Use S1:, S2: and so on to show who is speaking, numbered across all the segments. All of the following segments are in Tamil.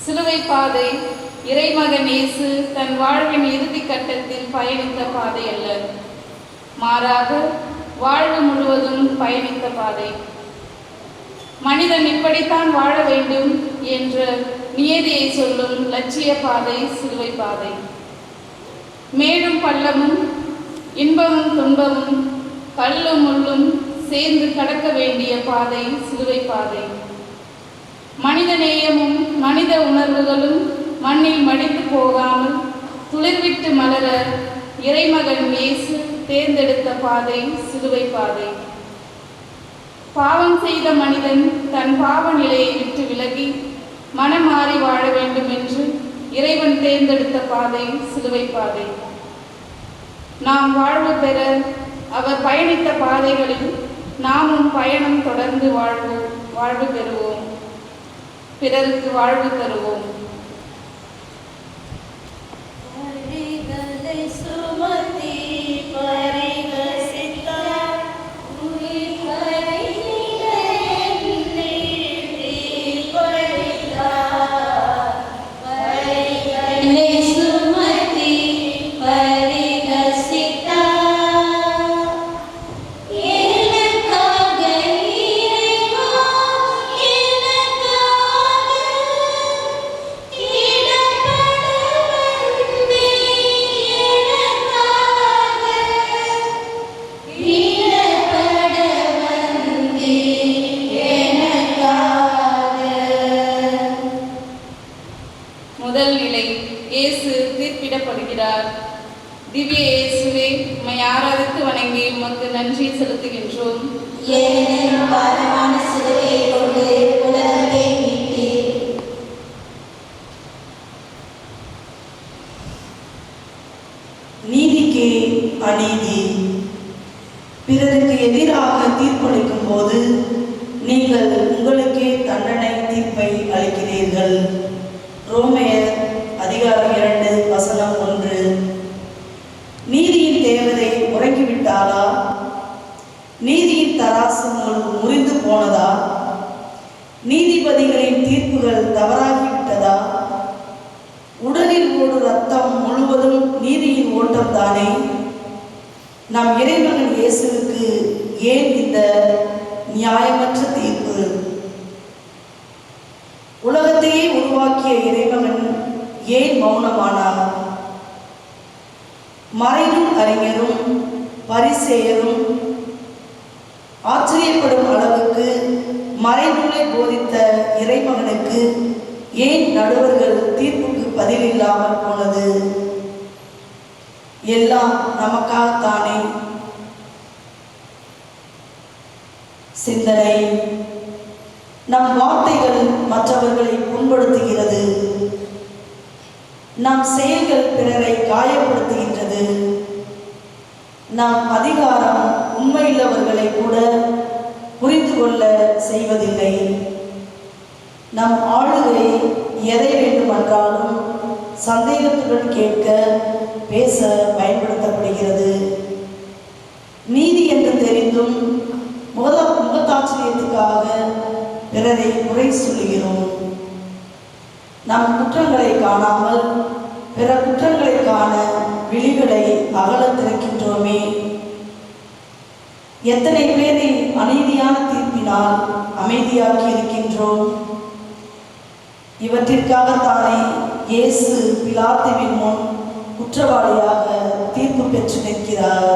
S1: சிலுவை பாதை இறைமகன் இயேசு தன் வாழ்வின் இறுதி கட்டத்தில் பயணித்த பாதை அல்ல, மாறாக வாழ்வு முழுவதும் பயணித்த பாதை. மனிதன் இப்படித்தான் வாழ வேண்டும் என்ற நியதியை சொல்லும் லட்சிய பாதை சிலுவை பாதை. மேலும் பள்ளமும் இன்பமும் துன்பமும் கல்லும் முள்ளும் சேர்ந்து கடக்க வேண்டிய பாதை சிலுவை பாதை. மனித நேயமும் மனித உணர்வுகளும் மண்ணில் மடிந்து போகாமல் துளிர்விட்டு மலர இறைமகன் இயேசு தேர்ந்தெடுத்த பாதை சிலுவை பாதை. பாவம் செய்த மனிதன் தன் பாவ நிலையை விட்டு விலகி மனம் மாறி வாழ வேண்டும் என்று இறைவன் தேர்ந்தெடுத்த பாதை சிலுவை பாதை. நாம் வாழ்வு பெற அவர் பயணித்த பாதைகளில் நாமும் பயணம் தொடர்ந்து வாழ்வு பெறுவோம், பிறருக்கு வாழ்வு தருவோம். முதல் நிலை, இயேசு தீர்ப்பிடப்படுகிறார். திவ்ய இயேசுவே, உம்மை ஆராதித்து வணங்கி உமக்கு நன்றி செலுத்துகின்றோம்.
S2: நீதிக்கே அநீதி. பிறருக்கு எதிராக தீர்ப்பளிக்கும் போது நீங்கள் உங்களுக்கே தண்டனை தீர்ப்பை அளிக்கிறீர்கள். ரோமையர் அதிகாரம் 2 வசனம் 1. நீதியின் தேவதை உறங்கிவிட்டாளா? நீதியின் தராசு முறிந்து போனதா? நீதிபதிகளின் தீர்ப்புகள் தவறாகிவிட்டதா? உடலில் ஓடும் ரத்தம் முழுவதும் நீதியின் ஓட்டம் தானே. நம் இறைமகன் இயேசுவுக்கு ஏன் இந்த நியாயமற்ற தீர்ப்பு? உலகத்தையே உருவாக்கிய இறைமகன் ஏன் மௌனமானார்? மறைநூல் அறிஞரும் பரிசேயரும் ஆச்சரியப்படும் அளவுக்கு மறைநூலை போதித்த இறைமகனுக்கு ஏன் நடுவர்கள் தீர்ப்புக்கு பதிலில்லாமல் போனது? எல்லாம் நமக்காகத்தானே. சிந்தனை: நம் வார்த்தைகள் மற்றவர்களை புண்படுத்துகிறது. நம் செயல்கள் பிறரை காயப்படுத்துகின்றது. நம் அதிகாரம் உண்மையுள்ளவர்களை கூட புரிந்து கொள்ள செய்வதில்லை. நம் ஆளுகை எதை வேண்டுமென்றாலும் சந்தேகத்துடன் கேட்க, பேச பயன்படுத்தப்படுகிறது. நீதி என்று தெரிந்தும் முகத்தாட்சியத்துக்காக பிறரை குறை சொல்லுகிறோம். நம் குற்றங்களை காணாமல் பிற குற்றங்களை காண விழிகளை அகல திறக்கின்றோமே. எத்தனை பேரை அநீதியான தீர்ப்பினால் அமைதியாக்கி இருக்கின்றோம். இவற்றிற்காகத்தானே இயேசு பிலாத்துவின் முன் குற்றவாளியாக தீர்ப்பு பெற்று நிற்கிறார்.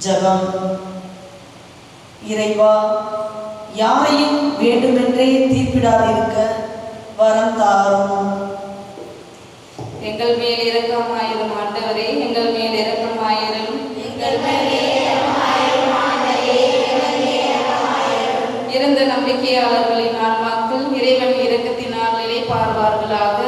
S2: ஜெபம். இறைவா, யாரையும் வேண்டுமென்றே தீர்ப்பிடாதிருக்க வரம் தாரும்.
S1: எங்கள் மேல் இரக்கமாயிரும் ஆண்டவரே, எங்கள் மேல் இரக்கமாயிரும். இறந்த நம்பிக்கையாளர்களின் ஆன்மாக்கள் இறைவன் இரக்கத்தினால் இளைப்பாறுவார்களாக.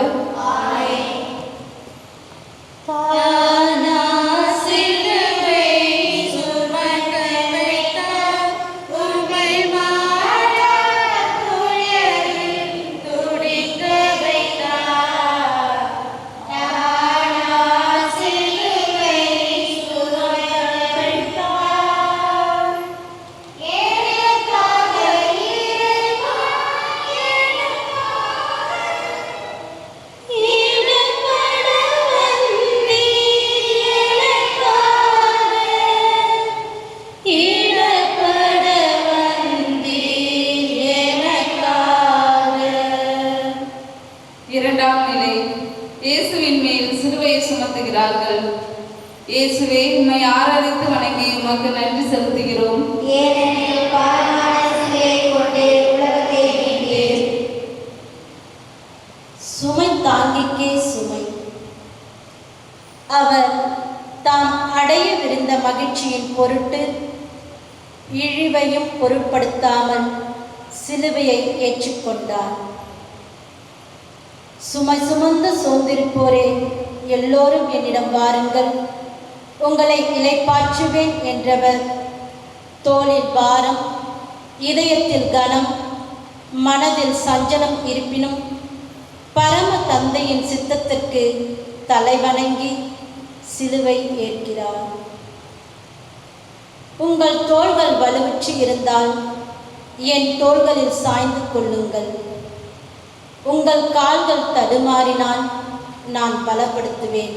S3: Yeah.
S1: சுமத்துகிறார்கள். இயேசுவே, உம்மை ஆராதித்து வணங்கி உமக்கு நன்றி செலுத்துகிறோம்.
S3: ஏனெனில் பாரமான சிலுவையை கொண்டு உலகத்தை மீட்டீர்.
S4: சுமை தாங்கிக்கே சுமை. அவர் தாம் அடையவிருந்த மகிழ்ச்சியின் பொருட்டு இழிவையும் பொருட்படுத்தாமல் சிலுவையை ஏற்றுக்கொண்டார். சுமை சுமந்து சோர்ந்திருப்போரே, எல்லோரும் என்னிடம் வாருங்கள், உங்களை இளைப்பாற்றுவேன் என்றவர் தோளில் பாரம், இதயத்தில் கனம், மனதில் சஞ்சலம் இருப்பினும் பரம தந்தையின் சித்தத்திற்கு தலைவணங்கி சிலுவை ஏற்கிறார். உங்கள் தோள்கள் வலுவுற்று இருந்தால் என் தோள்களில் சாய்ந்து கொள்ளுங்கள். உங்கள் கால்கள் தடுமாறினால் நான் பலப்படுத்துவேன்.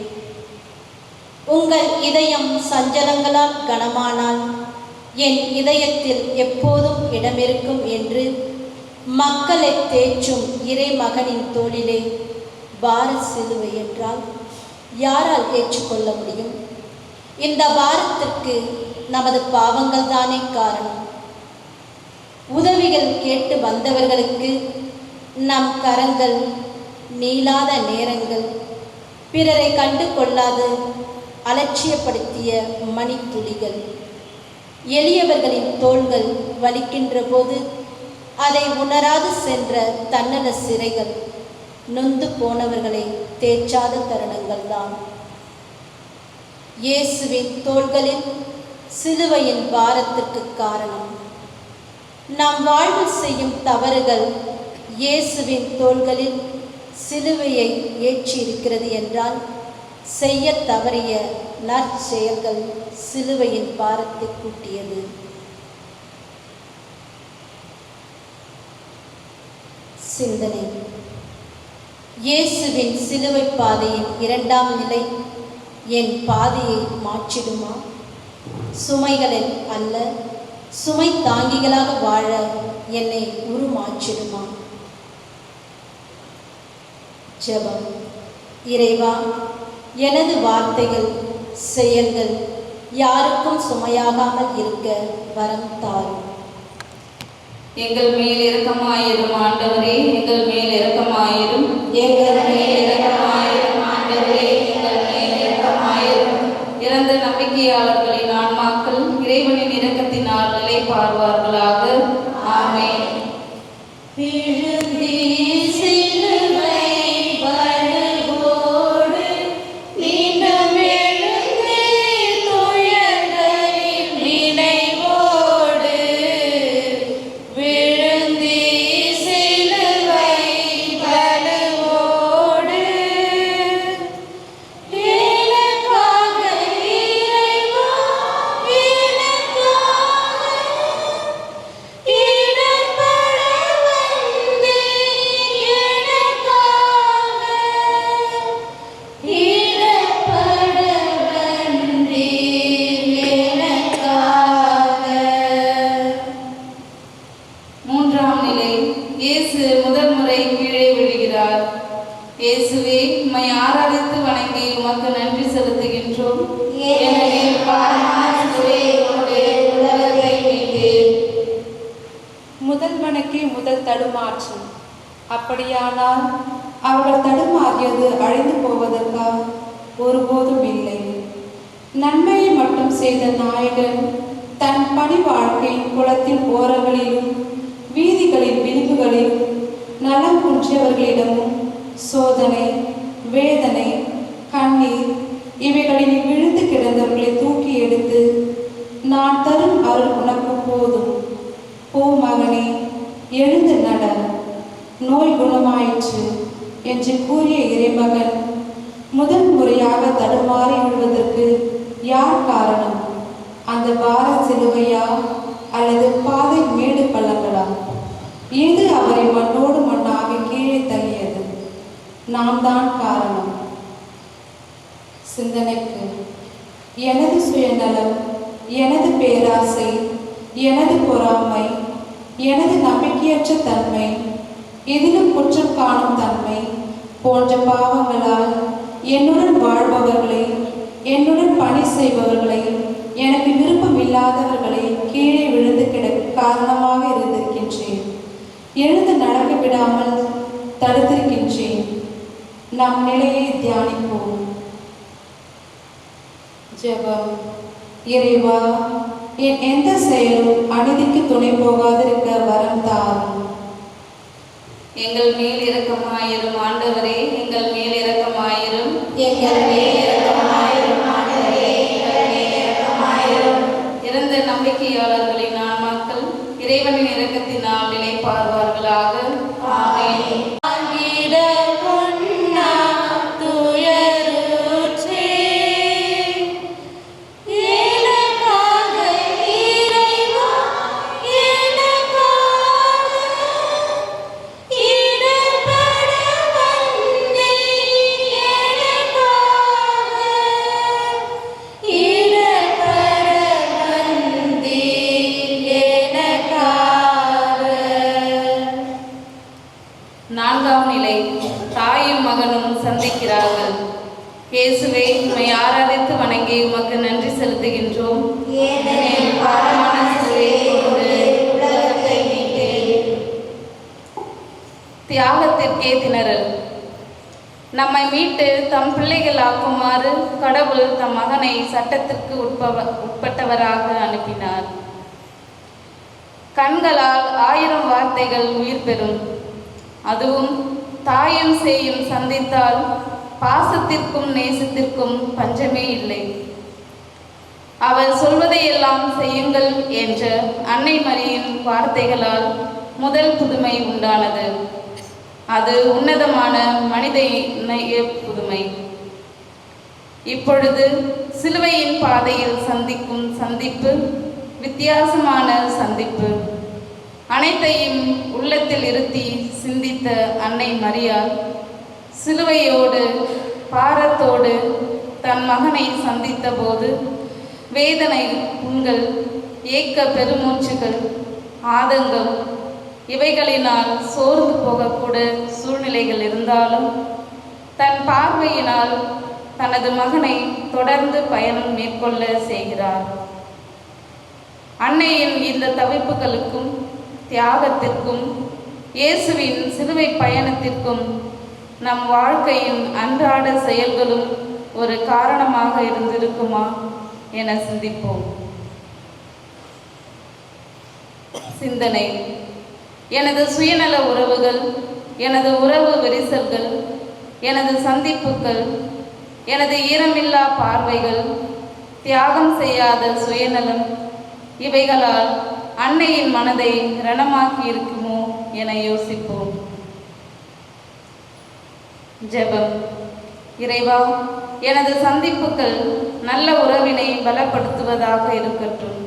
S4: உங்கள் இதயம் சஞ்சலங்களால் கனமானால் என் இதயத்தில் எப்போதும் இடமிருக்கும் என்று மக்களை தேற்றும் இறைமகனின் தோளிலே பார சிலுவை என்றால் யாரால் ஏற்றுக்கொள்ள முடியும்? இந்த பாரத்திற்கு நமது பாவங்கள் தானே காரணம். உதவிகள் கேட்டு வந்தவர்களுக்கு நம் கரங்கள் நீளாத நேரங்கள், பிறரை கண்டு கொள்ளாது அலட்சியப்படுத்திய மணித்துளிகள், எளியவர்களின் தோள்கள் வலிக்கின்ற போது அதை உணராது சென்ற தன்னல சிறைகள், நொந்து போனவர்களை தேற்றாத தருணங்கள் தான். இயேசுவின் தோள்களில் சிலுவையின் பாரத்திற்கு காரணம். நாம் வாழ்வில் செய்யும் தவறுகள் இயேசுவின் தோள்களில் சிலுவையை ஏற்றியிருக்கிறது என்றால், செய்ய தவறிய நற்செயல்கள் சிலுவையின் பாரத்தை கூட்டியது. சிந்தனை. இயேசுவின் சிலுவை பாதையின் இரண்டாம் நிலை என் பாதையை மாற்றிடுமா? சுமைகளில் அல்ல, சுமை தாங்கிகளாக வாழ என்னை உருமாற்றிடுமா? ஜெபம். இறைவா, எனது வார்த்தைகள், செயல்கள் யாருக்கும் சுமையாகாமல் இருக்க வரம் தாரும்.
S1: எங்கள் மேல் இரக்கமாயிரும் ஆண்டவரே, எங்கள் மேல் இரக்கமாயிரும்.
S3: எங்கள் மேல் இரக்கமாயிரும் ஆண்டவரே, எங்கள் மேல் இரக்கமாயிரும்.
S1: இறந்த நம்பிக்கையாளர்களின் ஆன்மாக்கள் இறைவனின் இரக்கத்தினால் நிலைப்பார்வார்களாக. ஆமென். இயேசுவே, உம்மை ஆராதித்து வணங்கி உமக்கு நன்றி செலுத்துகின்றோம்.
S3: ஏனெனில் பாரமான சிலுவையை கொண்டு உலகத்தை மீட்டீர்.
S5: முதல்வனுக்கே முதல் தடுமாற்று. அப்படியானால் அவர்கள் தடுமாறியது அழிந்து போவதற்கா? ஒருபோதும் இல்லை. நன்மையை மட்டும் செய்த நாயகன் தன் பணி வாழ்க்கையின் குளத்தின் ஓரங்களிலும் வீதிகளின் விளிம்புகளிலும் நலம் குன்றியவர்களிடமும் சோதனை, வேதனை, கண்ணீர் இவைகளில் விழுந்து கிடந்தவர்களை தூக்கி எடுத்து, நான் தரும் அருள் உனக்கு போதும், போ மகனே, எழுந்து நட, நோய் குணமாயிற்று என்று கூறிய இறைமகன் முதல் முறையாக தடுமாறி விழுவதற்கு யார் காரணம்? அந்த பார சிலுவையா அல்லது பாதை மேடு பள்ளங்களா? எது அவரை மண்ணோடு மண்ணாக கீழே தள்ளியது? நாம் தான் காரணம். சிந்தனைக்கு. எனது சுயநலம், எனது பேராசை, எனது பொறாமை, எனது நம்பிக்கையற்ற தன்மை, எதிலும் குற்றம் காணும் தன்மை போன்ற பாவங்களால் என்னுடன் வாழ்பவர்களை, என்னுடன் பணி செய்பவர்களை, எனக்கு விருப்பம் இல்லாதவர்களை கீழே விழுந்து கிடக்க காரணமாக இருந்திருக்கின்றேன். எழுந்து நடக்க விடாமல் தடுத்திருக்கின்றேன். நம் நிலையை தியானிப்போம். ஜெபம். இறைவா, என் எந்த செயலும் அநீதிக்கு துணை போகாதிருக்க வரம் தாரும்.
S1: எங்கள் மேல் இரக்கமாயிரும் ஆண்டவரே, எங்கள் மேல் இரக்கமாயிரும்.
S3: எங்கள் மேல் இரக்கமாயிரும் ஆண்டவரே, எங்கள் மேல் இரக்கமாயிரும்.
S1: இறந்த நம்பிக்கையாளர்களின் ஆன்மாக்கள் இறைவனின் இரக்கத்தினால் நிலைப்பார்வார்களாக. ஆமென். நான்காம் நிலை, தாயும் மகனும் சந்திக்கிறார்கள். இயேசுவே, உம்மை ஆராதித்து வணங்கி உமக்கு நன்றி செலுத்துகின்றோம்.
S3: ஏனெனில் பாரமான சிலுவையை கொண்டு உலகத்தை மீட்டீர்.
S1: தியாகத்திற்கே திணறல். நம்மை மீட்டு தம் பிள்ளைகள் ஆக்குமாறு கடவுள் தம் மகனை சட்டத்திற்கு உட்பட்டவராக அனுப்பினார். கண்களால் 1000 வார்த்தைகள் உயிர் பெறும். அதுவும் தாயும் சேயும் சந்தித்தால் பாசத்திற்கும் நேசத்திற்கும் பஞ்சமே இல்லை. அவர் சொல்வதையெல்லாம் செய்யுங்கள் என்ற அன்னை மரியின் வார்த்தைகளால் முதல் புதுமை உண்டானது. அது உன்னதமான மனித இணைய புதுமை. இப்பொழுது சிலுவையின் பாதையில் சந்திக்கும் சந்திப்பு வித்தியாசமான சந்திப்பு. அனைத்தையும் உள்ளத்தில் இருத்தி சிந்தித்த அன்னை மரியாள் சிலுவையோடு பாரத்தோடு தன் மகனை சந்தித்த போது வேதனை, புண்கள், ஏக்க பெருமூச்சுகள், ஆதங்கம் இவைகளினால் சோர்ந்து போகக்கூட சூழ்நிலைகள் இருந்தாலும் தன் பார்வையினால் தனது மகனை தொடர்ந்து பயணம் மேற்கொள்ள செய்கிறார். அன்னையின் இந்த தவிப்புகளுக்கும் தியாகத்திற்கும் இயேசுவின் சிலுவை பயணத்திற்கும் நம் வாழ்க்கையின் அன்றாட செயல்களும் ஒரு காரணமாக இருந்திருக்குமா என சிந்திப்போம். சிந்தனை. எனது சுயநல உறவுகள், எனது உறவு விரிசல்கள், எனது சந்திப்புகள், எனது ஈரமில்லா பார்வைகள், தியாகம் செய்யாத சுயநலம் இவைகளால் அன்னையின் மனதை ரணமாக்கி இருக்குமோ என யோசிப்போம். ஜெபம். இறைவா, எனது சந்திப்புகள் நல்ல உறவினை பலப்படுத்துவதாக இருக்கட்டும்.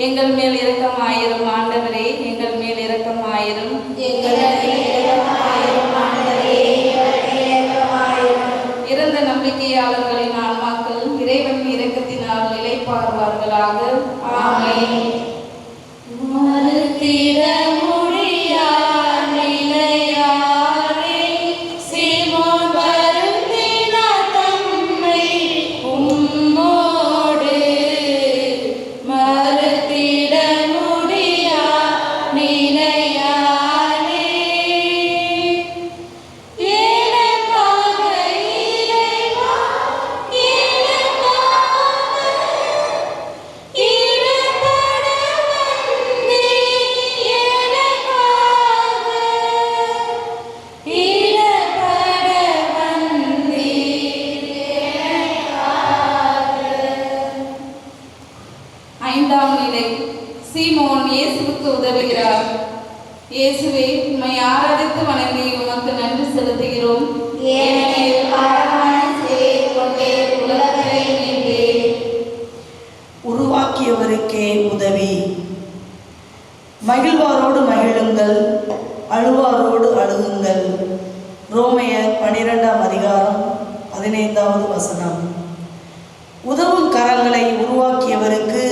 S1: எங்கள் மேல் இரக்கமாயிரும் ஆண்டவரே, எங்கள் மேல் இரக்கமாயிரும்.
S3: எங்கள் மேல் இரக்கமாயிரும் ஆண்டவரே, எங்கள் மேல் இரக்கமாயிரும்.
S1: இறந்த நம்பிக்கையாளர்களின் ஆன்மாக்கள் இறைவன் இரக்கத்தினால் நிலைப்பார்வார்களாக. ஆமென்.
S3: மறுத்திட முடியா நிலையாரே, சீமோன் வருந்தினார் தம்மை உம்மோடு. மறுத்திட முடியா நிலையாரே, எனக்காக இறைவா, எனக்காக இடர்பட வந்தீர். எனக்காக இடர்பட வந்தீர். எனக்காக.
S1: ஐந்தாம் நிலை, சீமோன் இயேசுவுக்கு உதவுகிறார். இயேசுவே, உம்மை ஆராதித்து வணங்கி உமக்கு நன்றி செலுத்துகிறோம்.
S3: ஏனெனில் பாரமான சிலுவையை கொண்டு உலகத்தை மீட்டீர்.
S2: உருவாக்கியவருக்கே உதவி. மகிழ்வாரோடு மகிழுங்கள், அழுவாரோடு அழுகுங்கள். ரோமையர் 12ஆம் அதிகாரம் 15வது வசனம். உதவும் கரங்களை உருவாக்கியவருக்கு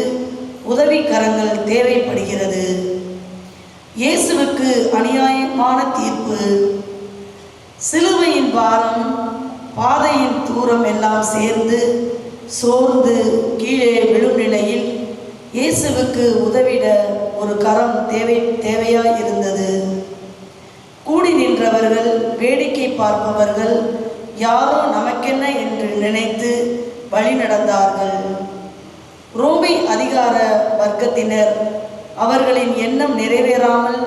S2: உதவி கரங்கள் தேவைப்படுகிறது. இயேசுவுக்கு அநியாயமான தீர்ப்பு சிலுவையின் பாரம், பாதையின் தூரம் எல்லாம் சேர்ந்து சோர்ந்து கீழே விழும் நிலையில் இயேசுவுக்கு உதவிட ஒரு கரம் தேவையாய் இருந்தது. கூடி நின்றவர்கள், வேடிக்கை பார்ப்பவர்கள் யாரோ நமக்கென்ன என்று நினைத்து வழி நடந்தார்கள். ரோமை அதிகார வர்க்கத்தினர் அவர்களின் எண்ணம் நிறைவேறாமல்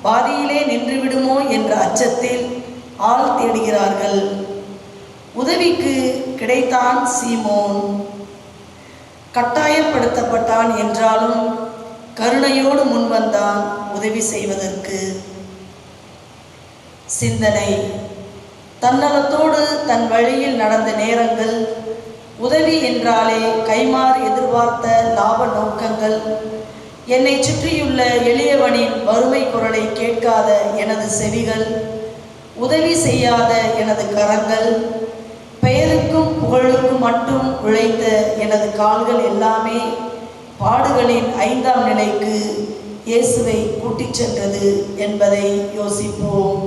S2: பாதியிலே நின்றுவிடுமோ என்ற அச்சத்தில் ஆள் தேடுகிறார்கள். உதவிக்கு கிடைத்தான் சீமோன். கட்டாயப்படுத்தப்பட்டான் என்றாலும் கருணையோடு முன்வந்தான் உதவி செய்வதற்கு. சிந்தனை: தன்னலத்தோடு தன் வழியில் நடந்த நேரங்கள், உதவி என்றாலே கைமாறு எதிர்பார்த்த லாப நோக்கங்கள், என்னை சுற்றியுள்ள எளியவனின் வறுமை குரலை கேட்காத எனது செவிகள், உதவி செய்யாத எனது கரங்கள், பெயருக்கும் புகழுக்கும் மட்டும் உழைத்த எனது கால்கள் எல்லாமே பாடுகளின் 5ஆம் நிலைக்கு இயேசுவை கூட்டிச் சென்றது என்பதை யோசிப்போம்.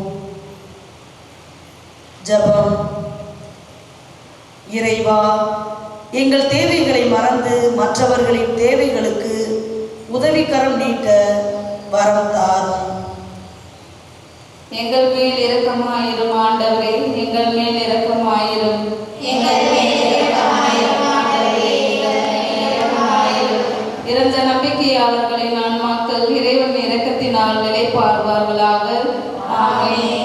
S2: ஜெபம். இறைவா, எங்கள் தேவைகளை மறந்து மற்றவர்களின் தேவைகளுக்கு உதவிக்கரம் நீட்ட வரம் தாரும்.
S1: எங்கள் மேல் இரக்கமாயிரும் ஆண்டவரே, எங்கள் மேல் இரக்கமாயிரும்.
S3: எங்கள் மேல் இரக்கமாயிரும் ஆண்டவரே, எங்கள் மேல் இரக்கமாயிரும்.
S1: இறந்த நம்பிக்கையாளர்களின் ஆன்மாக்கள் இறைவன் இரக்கத்தினால் நிலைப்பார்வார்களாக. ஆமென்.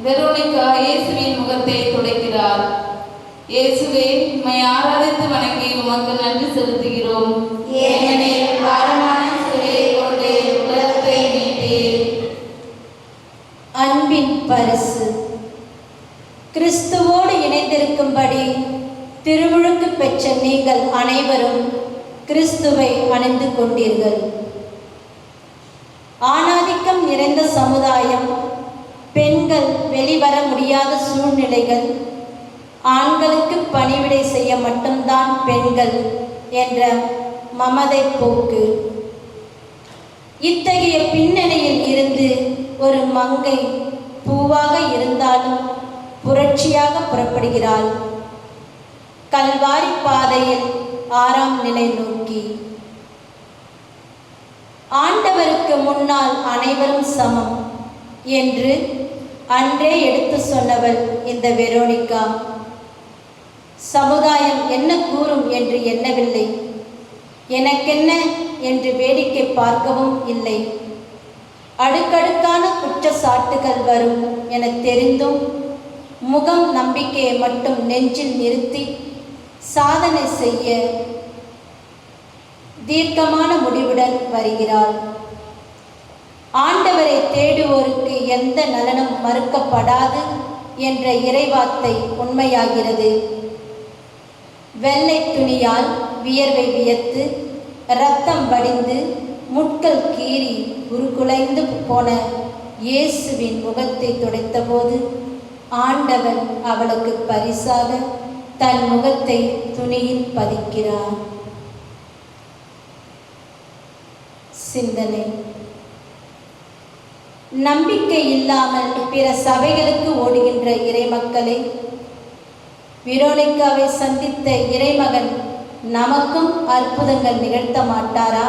S1: வெரோனிகா இயேசுவின் முகத்தை துடைக்கிறார். இயேசுவே, உம்மை ஆராதித்து வணங்கி உமக்கு நன்றி செலுத்துகிறோம்.
S3: ஏனெனில் பாரமான சிலுவையை கொண்டு உலகத்தை மீட்டீர்.
S4: அன்பின் பரிசு. கிறிஸ்துவோடு இணைந்திருக்கும்படி திருமுழுக்கு பெற்ற நீங்கள் அனைவரும் கிறிஸ்துவை அணிந்து கொண்டீர்கள். ஆணாதிக்கம் நிறைந்த சமுதாயம், பெண்கள் வெளிவர முடியாத சூழ்நிலைகள், ஆண்களுக்கு பணிவிடை செய்ய மட்டும்தான் பெண்கள் என்ற மமதை போக்கு, இத்தகைய பின்னணியில் இருந்து ஒரு மங்கை பூவாக இருந்தாலும் புரட்சியாக புறப்படுகிறாள். கல்வாரி பாதையில் 6ஆம் நிலை நோக்கி. ஆண்டவருக்கு முன்னால் அனைவரும் சமம் என்று அன்றே எடுத்து சொன்னவள் இந்த வெரோனிகா. சமுதாயம் என்ன கூறும் என்று எண்ணவில்லை, எனக்கென்ன என்று வேடிக்கை பார்க்கவும் இல்லை. அடுக்கடுக்கான குற்றச்சாட்டுகள் வரும் என தெரிந்தும் முகம் நம்பிக்கையை மட்டும் நெஞ்சில் நிறுத்தி சாதனை செய்ய தீர்க்கமான முடிவுடன் வருகிறாள். ஆண்டவரை தேடுவோருக்கு எந்த நலனும் மறுக்கப்படாது என்ற இறைவார்த்தை உண்மையாகிறது. வெள்ளை துணியால் வியர்வை வியத்து இரத்தம் வடிந்து முட்கள் கீறி உருகுலைந்து போன இயேசுவின் முகத்தை துடைத்தபோது ஆண்டவன் அவளுக்கு பரிசாக தன் முகத்தை துணியில் பதிக்கிறார். சிந்தனை. நம்பிக்கை இல்லாமல் பிற சபைகளுக்கு ஓடுகின்ற இறைமக்களை, வெரோனிகாவை சந்தித்த இறைமகன் நமக்கும் அற்புதங்கள் நிகழ்த்த மாட்டாரா?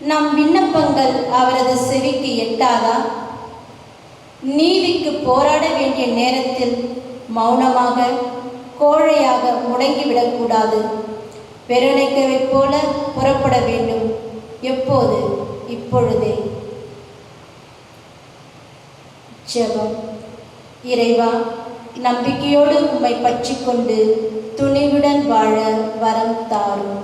S4: நம் விண்ணப்பங்கள் அவரது செவிக்கு எட்டாதா? நீதிக்கு போராட வேண்டிய நேரத்தில் மௌனமாக, கோழையாக முடங்கிவிடக்கூடாது. வெரோனிகாவைப் போல புறப்பட வேண்டும். எப்போது? இப்பொழுதே. ஜெபம். இறைவா, நம்பிக்கையோடு உம்மை பற்றிக் கொண்டு துணிவுடன் வாழ வரம் தாரும்.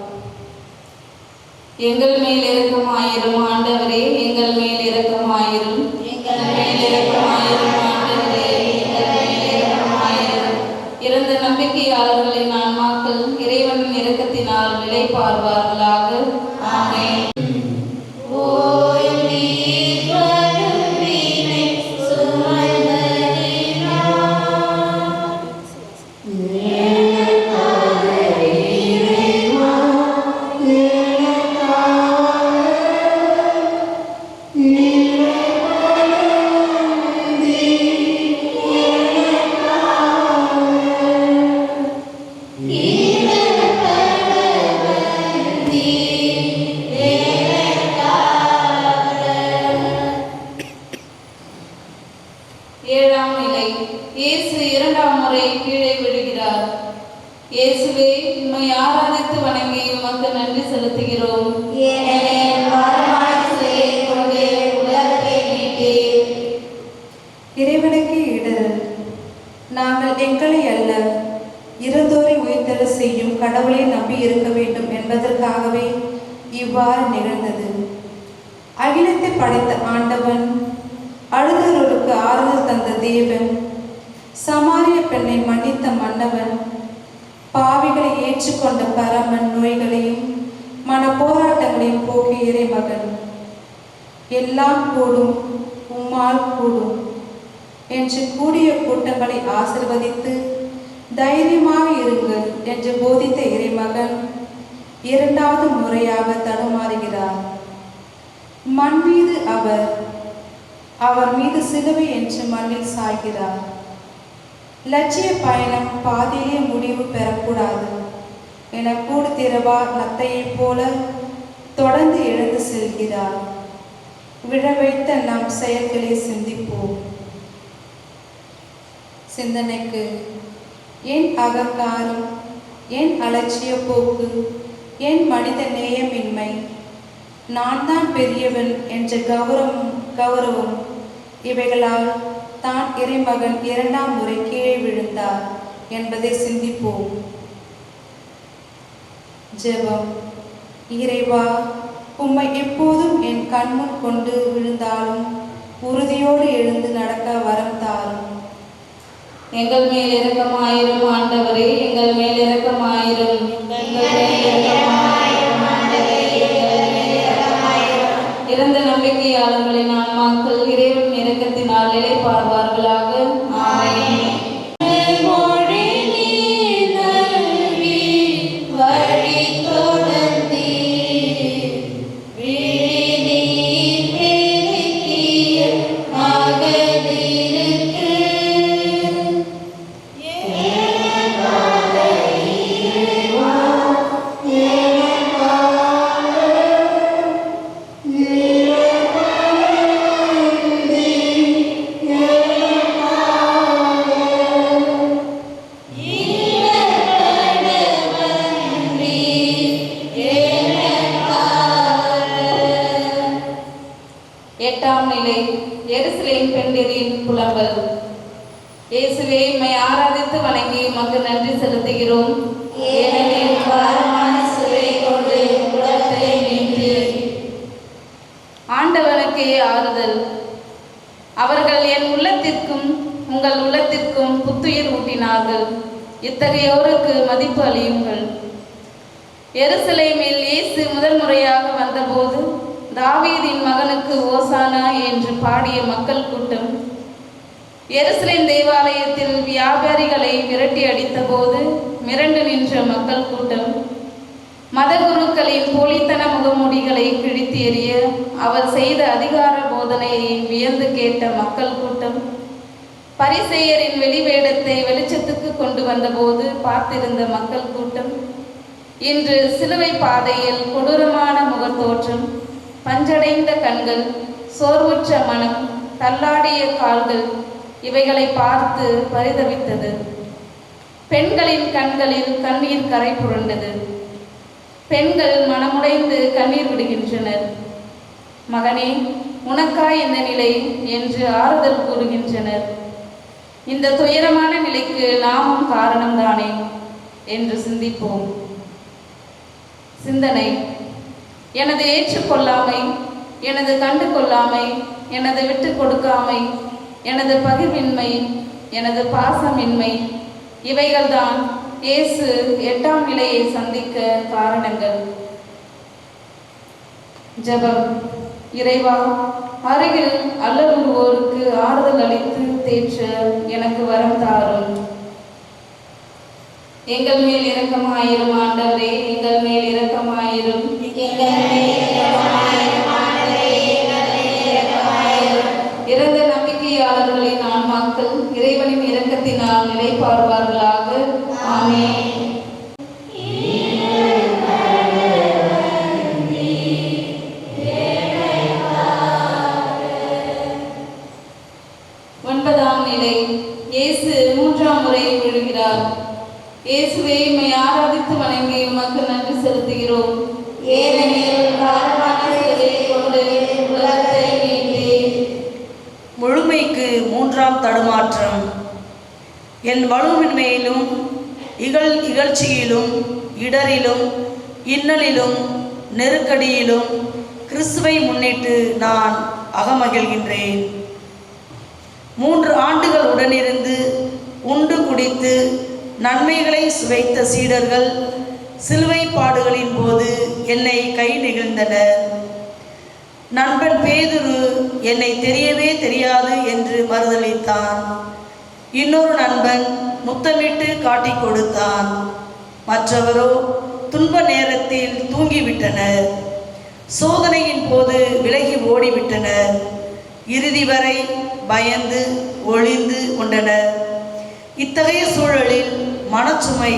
S1: எங்கள் மேல் இரக்கமாயிரும் ஆண்டவரே, எங்கள் மேல் இரக்கமாயிரும்.
S3: எங்கள் மேல் இரக்கமாயிரும் ஆண்டவரே, எங்கள் மேல் இரக்கமாயிரும்.
S1: இறந்த நம்பிக்கையாளர்களின் ஆன்மாக்கள் இறைவனின் இரக்கத்தினால் நிலைப்பார்வார்களாக. ஆமென். ஏழாம் நிலை. இயேசு இரண்டாம் முறை கீழே விழுகிறார். இயேசுவே, உம்மை ஆராதித்து வணங்கி உமக்கு நன்றி செலுத்துகிறோம்.
S3: ஏனெனில் வரமான சிலுவையை கொண்டு உலகத்தை மீட்டீர்.
S5: இறைவனுக்கு இடரல். நாங்கள் எங்களை அல்ல, இறந்தோரை உயிர்த்தெழ செய்யும் கடவுளை நம்பி இருக்க வேண்டும் என்பதற்காகவே இவ்வாறு நிகழ்ந்தது. அகிலத்தை படைத்த ஆண்டவன், அழுதவர்களுக்கு ஆறுதல் தந்த தேவன், சமாரிய பெண்ணை மன்னித்த மன்னவன், பாவிகளை ஏற்றுக்கொண்ட பரமன், நோய்களையும் மன போராட்டங்களையும் போக்கிய இறைமகன். எல்லாம் கூடும், உம்மால் கூடும் என்று கூடிய கூட்டங்களை ஆசிர்வதித்து தைரியமாக இருங்கள் என்று போதித்த இறைமகன் இரண்டாவது முறையாக தடுமாறுகிறார். மண் மீது அவர் மீது சிலுவை என்று மண்ணில் சாய்கிறார். லட்சிய பயணம் பாதியிலே முடிவு பெறக்கூடாது என கூடு திரவா நத்தையைப் போல தொடர்ந்து எழுந்து செல்கிறார். விழ வைத்த நம் செயல்களை சிந்திப்போம். சிந்தனைக்கு: என் அகங்காரம், என் அலட்சிய போக்கு, என் மனித நேயமின்மை, நான் தான் பெரியவன் என்ற கௌரவம் இவைகளால் தான் இறைமகன் இரண்டாம் முறை கீழே விழுந்தார் என்பதை சிந்திப்போம். ஜெபம். இறைவா, உம்மை எப்போதும் என் கண்முன் கொண்டு விழுந்தாலும் உறுதியோடு எழுந்து நடக்க வரம் தாரும்.
S1: எங்கள் மேல் இரக்கமாயிரும் ஆண்டவரே, எங்கள் மேல் இரக்கமாயிரும். இறந்த நம்பிக்கையாளர்களின் ஆன்மாக்கள் இறைவன் இரக்கத்தினால் நிலைப்பார்வார்களாக. ஆமென். எட்டாம் நிலை. எருசலேம் பெண்டிரின் புலம்பல். இயேசுவே, உம்மை ஆராதித்து வணங்கி உமக்கு நன்றி செலுத்துகிறோம்.
S3: ஏனெனில் வரமான சிலுவையை கொண்டு உலகத்தை மீட்டீர்.
S1: ஆண்டவனுக்கே ஆறுதல். அவர்கள் என் உள்ளத்திற்கும் உங்கள் உள்ளத்திற்கும் புத்துயிர் ஊட்டினார்கள். இத்தகையோருக்கு மதிப்பு அளியுங்கள். எருசலேமில் இயேசு முதல் முறையாக வந்தபோது தாவீதின் மகனுக்கு ஓசானா என்று பாடிய மக்கள் கூட்டம், எருசலேம் தேவாலயத்தில் வியாபாரிகளை விரட்டி அடித்த போது மிரண்டு நின்ற மக்கள் கூட்டம், மதகுருக்களின் போலித்தன முகமூடிகளை கிழித்து எறிய அவர் செய்த அதிகார போதனையை வியந்து கேட்ட மக்கள் கூட்டம், பரிசேயரின் வெளிவேடத்தை வெளிச்சத்துக்கு கொண்டு வந்தபோது பார்த்திருந்த மக்கள் கூட்டம், இன்று சிலுவை பாதையில் கொடூரமான முகத்தோற்றம், பஞ்சடைந்த கண்கள், சோர்வுற்ற மனம், தள்ளாடிய கால்கள் இவைகளை பார்த்து பரிதவித்தது. பெண்களின் கண்களில் கண்ணீர் கரை புரண்டது. பெண்கள் மனமுடைந்து கண்ணீர் விடுகின்றனர். மகனே, உனக்கா இந்த நிலை என்று ஆறுதல் கூறுகின்றனர். இந்த துயரமான நிலைக்கு நாமும் காரணம்தானே என்று சிந்திப்போம். சிந்தனை: எனது ஏற்றுக்கொள்ளாமை, எனது கண்டு கொள்ளாமை, எனது விட்டு கொடுக்காமை, எனது பகிர்வின்மை, எனது பாசமின்மை, இவைகள்தான் இயேசு 8ஆம் நிலையை சந்திக்க காரணங்கள். ஜெபம். இறைவா, அருகில் அல்லலுறுவோருக்கு ஆறுதல் அளித்து தேற்ற எனக்கு வரம் தாரும். எங்கள் மேல் இரக்கமாயிரும் ஆண்டவரே, எங்கள் மேல் இரக்கமாயிரும்.
S3: எங்கள் மேல் இரக்கமாயிரும் ஆண்டவரே, எங்கள் மேல் இரக்கமாயிரும்.
S1: இறந்த நம்பிக்கையாளர்களின் ஆன்மாக்கள் இறைவனின் இரக்கத்தினால் நிலைப்பார்வார்களாக. ஆமென். ஒன்பதாம் நிலை. இயேசு 3ஆம் முறை விழுகிறார். இயேசுவே, உம்மை ஆராதித்து வணங்கி உமக்கு நன்றி செலுத்துகிறோம்.
S3: ஏனெனில் பாரமான சிலுவையை கொண்டு உலகத்தை மீட்டீர்.
S2: முழுமைக்கு 3ஆம் தடுமாற்றம். என் வலுவின்மையிலும் இகழ்ச்சியிலும் இடரிலும் இன்னலிலும் நெருக்கடியிலும் கிறிஸ்துவை முன்னிட்டு நான் அகமகிழ்கின்றேன். 3 ஆண்டுகள் உடனிருந்து உண்டு குடித்து நன்மைகளை சுவைத்த சீடர்கள் சிலுவை பாடுகளின் போது என்னை கை நெகிழ்ந்தனர். நண்பன் பேதுரு என்னை தெரியவே தெரியாது என்று மறுதளித்தான். இன்னொரு நண்பன் முத்தமிட்டு காட்டிக் கொடுத்தான். மற்றவரோ துன்ப நேரத்தில் தூங்கிவிட்டனர். சோதனையின் போது விலகி ஓடிவிட்டனர். இறுதி வரை பயந்து ஒளிந்து கொண்டனர். இத்தகைய சூழலில் மனச்சுமை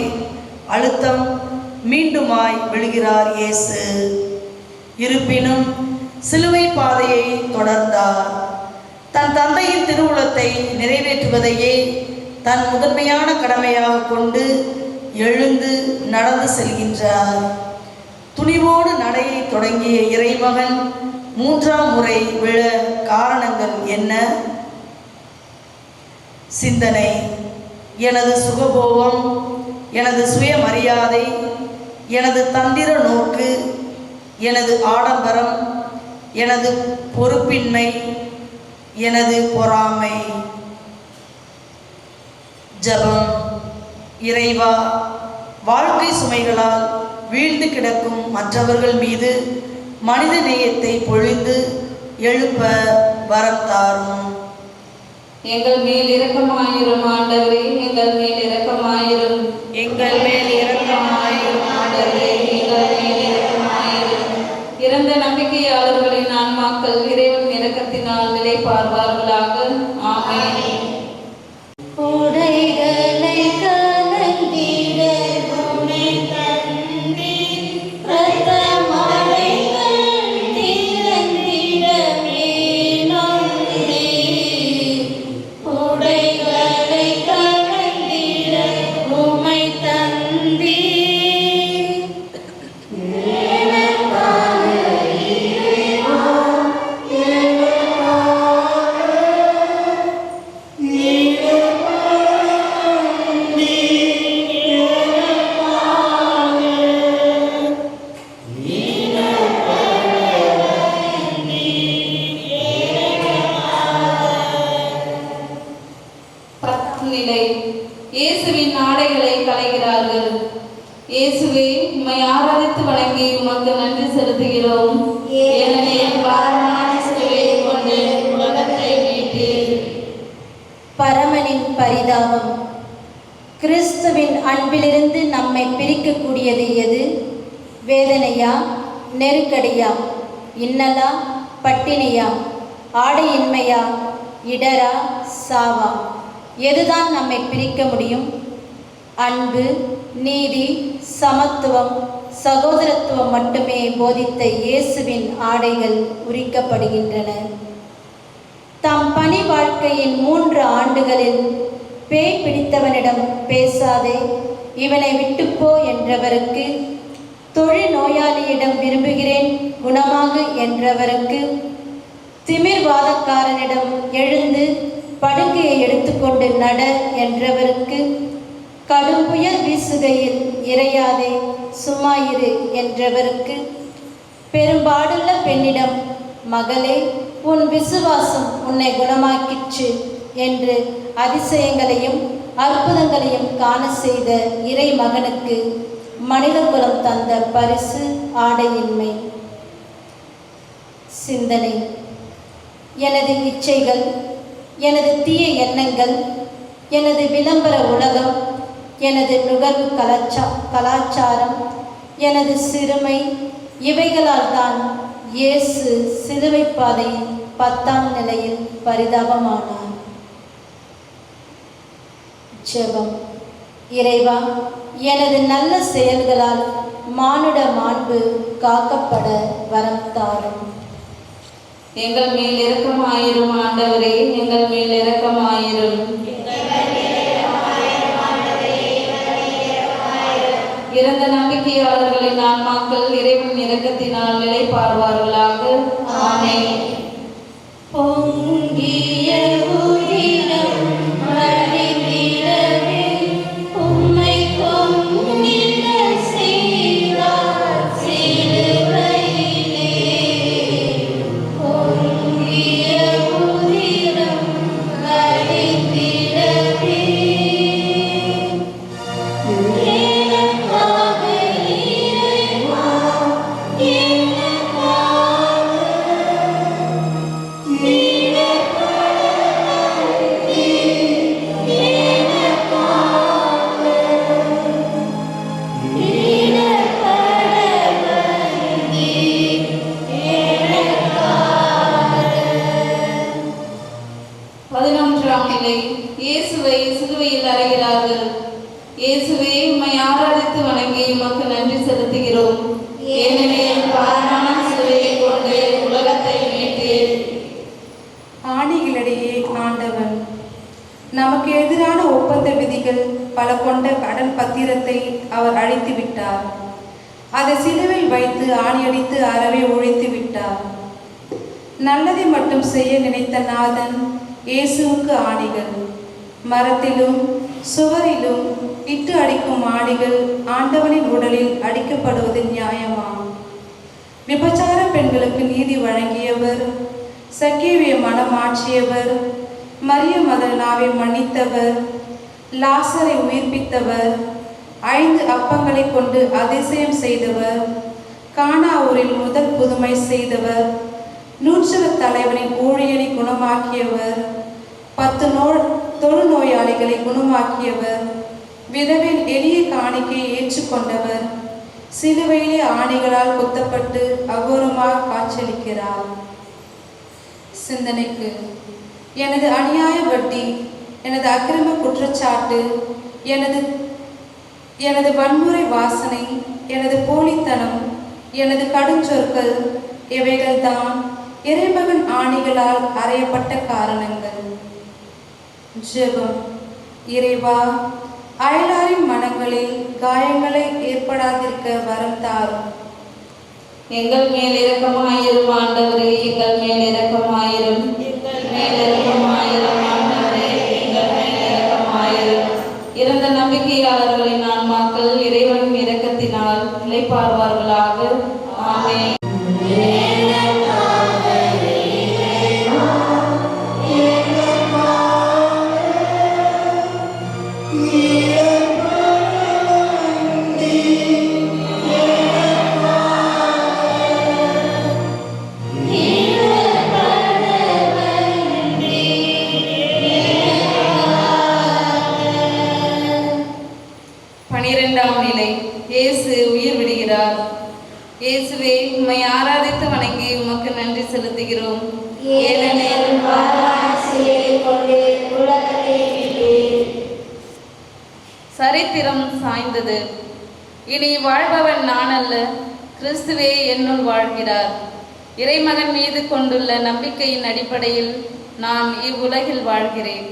S2: அழுத்தம் மீண்டுமாய் விழுகிறார் இயேசு. இருப்பினும் சிலுவை பாதையை தொடர்ந்தார். தன் தந்தையின் திருவுளத்தை நிறைவேற்றுவதையே தன் முதன்மையான கடமையாக கொண்டு எழுந்து நடந்து செல்கின்றார். துணிவோடு நடையை தொடங்கிய இறைமகன் 3ஆம் முறை விழ காரணங்கள் என்ன? சிந்தனை: எனது சுகபோகம், எனது சுயமரியாதை, எனது தந்திர நோக்கு, எனது ஆடம்பரம், எனது பொறுப்பின்மை, எனது பொறாமை. ஜெபம். இறைவா, வாழ்க்கை சுமைகளால் வீழ்ந்து கிடக்கும் மற்றவர்கள் மீது மனித நேயத்தை பொழிந்து எழுப்ப வரம் தாரும்.
S1: எங்கள் மேல் இரக்கமாயிரும் ஆண்டவரே, எங்கள் மேல் இரக்கமாயிரும்.
S2: எங்கள் மேல் இரக்கமாயிரும்
S1: ஆண்டவரே, எங்கள் மேல் இரக்கமாயிரும். இறந்த நம்பிக்கையாளர்களின் ஆன்மாக்கள் இறைவன் இரக்கத்தினால் நிலைப்பார்வார்களாக. ஆமென்.
S3: உடைகளை கலந்திட உனை தந்தீர். இரத்தமலைகள் திரண்டிட வேணுந்தீர். உடைகளை கலந்திட உமை தந்தீர்.
S1: நிலை. இயேசுவின் ஆடைகளை களைகிறார்கள். இயேசுவே, உம்மை ஆராதித்து வணங்கி உமக்கு நன்றி செலுத்துகிறோம். ஏனெனில் பாரமான சிலுவையை கொண்டு உலகத்தை மீட்டீர்.
S4: பரமனின் பரிதாபம். கிறிஸ்துவின் அன்பிலிருந்து நம்மை பிரிக்கக்கூடியது எது? வேதனையா? நெருக்கடியா? இன்னலா? பட்டினியா? ஆடையின்மையா? இடரா? சாவா? எதுதான் நம்மை பிரிக்க முடியும்? அன்பு, நீதி, சமத்துவம், சகோதரத்துவம் மட்டுமே போதித்த இயேசுவின் ஆடைகள் உரிக்கப்படுகின்றன. தம் பணி வாழ்க்கையின் 3 ஆண்டுகளில் பேய் பிடித்தவனிடம் பேசாதே, இவனை விட்டுப்போ என்றவருக்கு, தொழில் நோயாளியிடம் விரும்புகிறேன் குணமாக என்றவருக்கு, திமிர்வாதக்காரனிடம் எழுந்து படுக்கையை எடுத்துக்கொண்டு நட என்றவருக்கு, கடும் புயல் வீசுகையில் இறையாதே சும்மா இரு என்றவருக்கு, பெரும்பாடுள்ள பெண்ணிடம் மகளே உன் விசுவாசம் உன்னை குணமாக்கிற்று என்று அதிசயங்களையும் அற்புதங்களையும் காண செய்த இறை மகனுக்கு மனிதகுலம் தந்த பரிசு ஆடையின்மை. சிந்தனை: எனது இச்சைகள், எனது தீய எண்ணங்கள், எனது விளம்பர உலகம், எனது நுகர்வு கலாச்சாரம், எனது சிறுமை, இவைகளால் தான் இயேசு சிலுவை பாதையின் 10ஆம் நிலையில் பரிதாபமானார். ஜெபம். இறைவா, எனது நல்ல செயல்களால் மானுட மாண்பு காக்கப்பட வரம் தாரும்.
S1: எங்கள் மேல் இரக்கமாயிரும் ஆண்டவரே, எங்கள் மேல் இரக்கமாயிரும். இறந்த நம்பிக்கையாளர்களின் ஆன்மாக்கள் இறைவன் இரக்கத்தினால் நிலைப்பார்வார்களாக. ஆமென்.
S3: பொங்கிய உதிரம் வழிந்திடவே உம்மை கொம்பிட செய்தார் சிலுவையிலே. பொங்கிய உதிரம் வழிந்திடவே எனக்காக இறைவா,
S1: இயேசுவை சிலுவையில் அறைகிறார்கள். இயேசுவே, உம்மை ஆராதித்து வணங்கி உமக்கு நன்றி செலுத்துகிறோம். ஏனெனில் பாரமான சிலுவையை கொண்டு உலகத்தை மீட்டீர்.
S5: ஆணிகளிடையே ஆண்டவன் நமக்கு எதிரான ஒப்பந்த விதிகள் பல கொண்ட கடன் பத்திரத்தை அவர் அழித்து விட்டார். அதை சிலுவையில் வைத்து ஆணியடித்து அறவே ஒழித்து விட்டார். நல்லதை மட்டும் செய்ய நினைத்த நாதன் இயேசுவுக்கு ஆணிகள். மரத்திலும் சுவரிலும் இட்டு அடிக்கும் ஆணிகள் ஆண்டவனின் உடலில் அடிக்கப்படுவது நியாயமா? விபச்சார பெண்களுக்கு நீதி வழங்கியவர், சக்கேவிய மனம் மாற்றியவர், மரிய மதனாவை மன்னித்தவர், லாசரை உயிர்ப்பித்தவர், 5 அப்பங்களை கொண்டு அதிசயம் செய்தவர், கானா ஊரில் முதல் புதுமை செய்தவர், நூற்றுவ தலைவனின் ஊழியனை குணமாக்கியவர், 10 தொழுநோயாளிகளை குணமாக்கியவர், விதவின் எளிய காணிக்கையை ஏற்றுக்கொண்டவர், சிலுவையிலே ஆணிகளால் குத்தப்பட்டு அகோரமாக காட்சியளிக்கிறார். சிந்தனைக்கு: எனது அநியாய வட்டி, எனது அக்கிரம குற்றச்சாட்டு, எனது வன்முறை வாசனை, எனது போலித்தனம், எனது கடுஞ்சொற்கள், இவைகள்தான் இறைமகன் ஆணிகளால் அறையப்பட்ட காரணங்கள். ஜெபம். இறைவா, அயலாரின் மனங்களில் காயங்களை ஏற்படாதிருக்க வரம் தாரும்.
S1: எங்கள் மேல் இரக்கமாயிரும் ஆண்டவரே, எங்கள் மேல் இரக்கமாயிரும். எங்கள் மேல் இரக்கமாயிரும் ஆண்டவரே, எங்கள் மேல் இரக்கமாயிரும். இறந்த நம்பிக்கையாளர்களின் ஆன்மாக்கள் இறைவனின் இரக்கத்தினால் நிலைப்பார்வார்களாக. ஆமென். இயேசு உயிர் விடுகிறார். இயேசுவே, உம்மை ஆராதித்து வணங்கி உமக்கு நன்றி செலுத்துகிறோம். ஏனெனில் சரித்திரம் சாய்ந்தது. இனி வாழ்பவன் நான் அல்ல, கிறிஸ்துவே என்னுள் வாழ்கிறார். இறைமகன் மீது கொண்டுள்ள நம்பிக்கையின் அடிப்படையில் நான் இவ்வுலகில் வாழ்கிறேன்.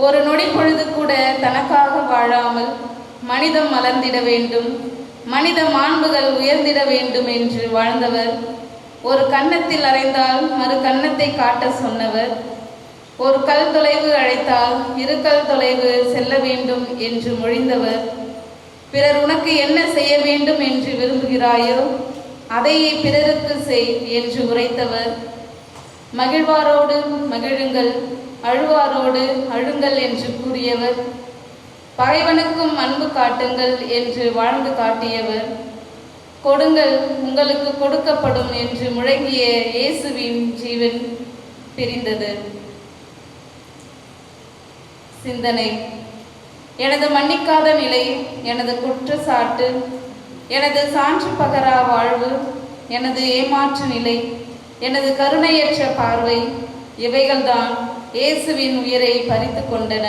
S1: ஒரு நொடி பொழுது கூட தனக்காக வாழாமல் மனிதம் மலர்ந்திட வேண்டும், மனித மாண்புகள் உயர்ந்திட வேண்டும் என்று வாழ்ந்தவர் ஒரு கன்னத்தில் அறைந்தால் மறு கன்னத்தை காட்ட சொன்னவர், ஒரு கல் தொலைவு அழைத்தால் இரு கல் தொலைவு செல்ல வேண்டும் என்று மொழிந்தவர், பிறர் உனக்கு என்ன செய்ய வேண்டும் என்று விரும்புகிறாயோ அதையே பிறருக்கு செய் என்று உரைத்தவர், மகிழ்வாரோடு மகிழுங்கள், அழுவாரோடு அழுங்கள் என்று கூறியவர், பகைவனுக்கும் அன்பு காட்டுங்கள் என்று வாழ்ந்து காட்டியவர், கொடுங்கள் உங்களுக்கு கொடுக்கப்படும் என்று முழங்கிய இயேசுவின் ஜீவன் பிரிந்தது. சிந்தனை: எனது மன்னிக்காத நிலை, எனது குற்றச்சாட்டு, எனது சான்று பகரா வாழ்வு, எனது ஏமாற்று நிலை, எனது கருணையற்ற பார்வை, இவைகள்தான் இயேசுவின் உயிரை பறித்து கொண்டன.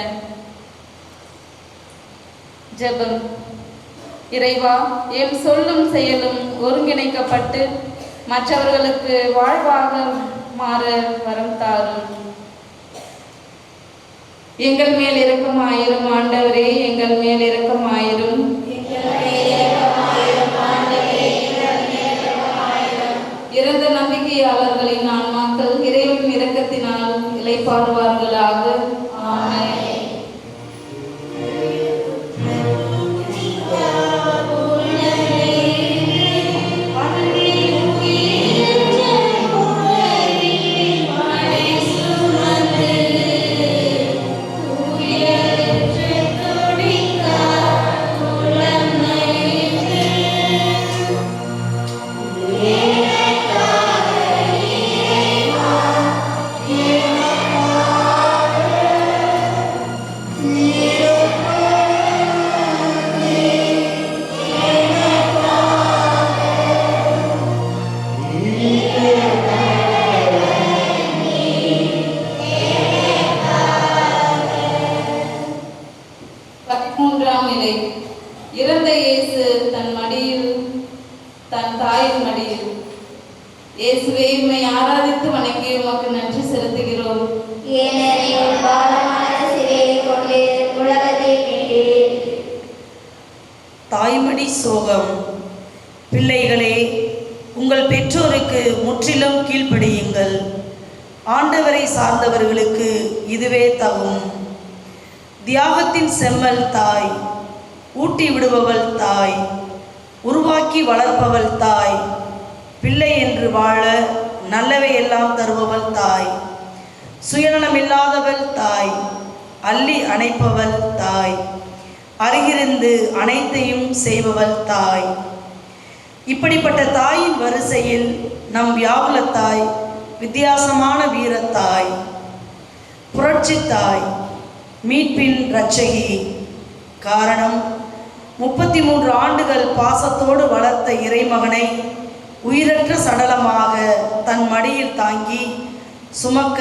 S1: ஜெபம். இறைவா, எம் சொல்லும் செயலும் ஒருங்கிணைக்கப்பட்டு மற்றவர்களுக்கு வாழ்வாக மாற வரம் தாரும். எங்கள் மேல் இரக்கமாயிரும் ஆண்டவரே, எங்கள் மேல் இரக்கமாயிரும். இறந்த நம்பிக்கையாளர்களின் ஆன்மாக்கள் இறைவன் இரக்கத்தினால் இளைப்பாறுவார்களாக. ஆமென். இறந்த இயேசு தன் மடியில், தன் தாயின் மடியில். இயேசுவே, உம்மை ஆராதித்து வணங்கி உமக்கு நன்றி செலுத்துகிறோம்.
S3: ஏனெனில் பாரமான சிறையை கொண்டு உலகத்தை மீட்டீர்.
S2: தாய்மடி சோகம். பிள்ளைகளே, உங்கள் பெற்றோருக்கு முற்றிலும் கீழ்ப்படியுங்கள். ஆண்டவரை சார்ந்தவர்களுக்கு இதுவே தகும். தியாகத்தின் செம்மல் தாய், ஊட்டி விடுபவள் தாய், உருவாக்கி வளர்ப்பவள் தாய், பிள்ளை என்று வாழ நல்லவை எல்லாம் தருபவள் தாய், சுயநலமில்லாதவள் தாய், அள்ளி அணைப்பவள் தாய், அருகிருந்து அனைத்தையும் செய்பவள் தாய். இப்படிப்பட்ட தாயின் வரிசையில் நம் வியாகுல தாய் வித்தியாசமான வீரத்தாய், புரட்சி தாய், மீட்பின் இரட்சகி. காரணம், 33 ஆண்டுகள் பாசத்தோடு வளர்த்த இறைமகனை உயிரற்ற சடலமாக தன் மடியில் தாங்கி சுமக்க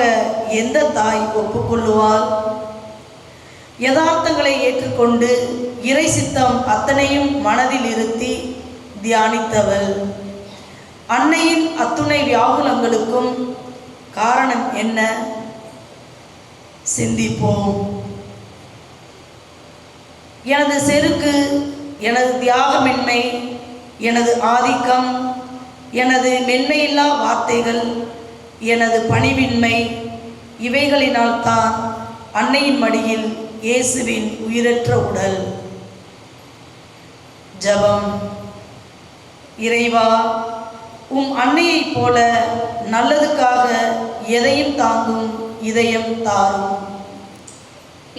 S2: எந்த தாய் ஒப்புக்கொள்ளுவாள்? யதார்த்தங்களை ஏற்றுக்கொண்டு இறை சித்தம் அத்தனையும் மனதில் இருத்தி தியானித்தவள். அன்னையின் அத்துணை வியாகுலங்களுக்கும் காரணம் என்ன? சிந்திப்போம். எனது செருக்கு, எனது தியாகமின்மை, எனது ஆதிக்கம், எனது மென்மையில்லா வார்த்தைகள், எனது பணிவின்மை, இவைகளினால் தான் அன்னையின் மடியில் இயேசுவின் உயிரற்ற உடல். ஜெபம். இறைவா, உம் அன்னையைப் போல நல்லதுக்காக எதையும் தாங்கும் இதயம் தாரும்.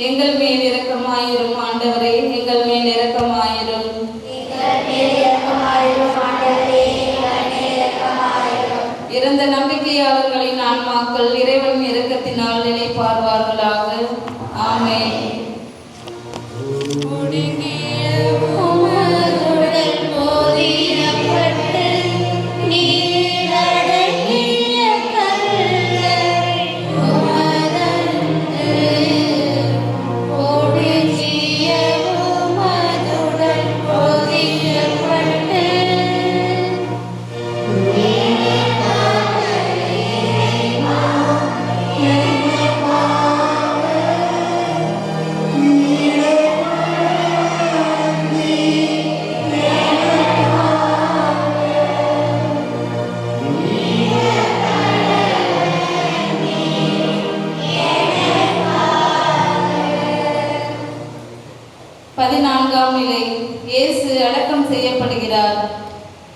S1: எங்கள் மேல் இரக்கமாயிரும் ஆண்டவரே, எங்கள் மேல் இரக்கமாயிரும். இறந்த நம்பிக்கையாளர்களின் ஆன்மாக்கள் இறைவன் இரக்கத்தினால் நிலைப்பார்வார்களாக. ஆமென்.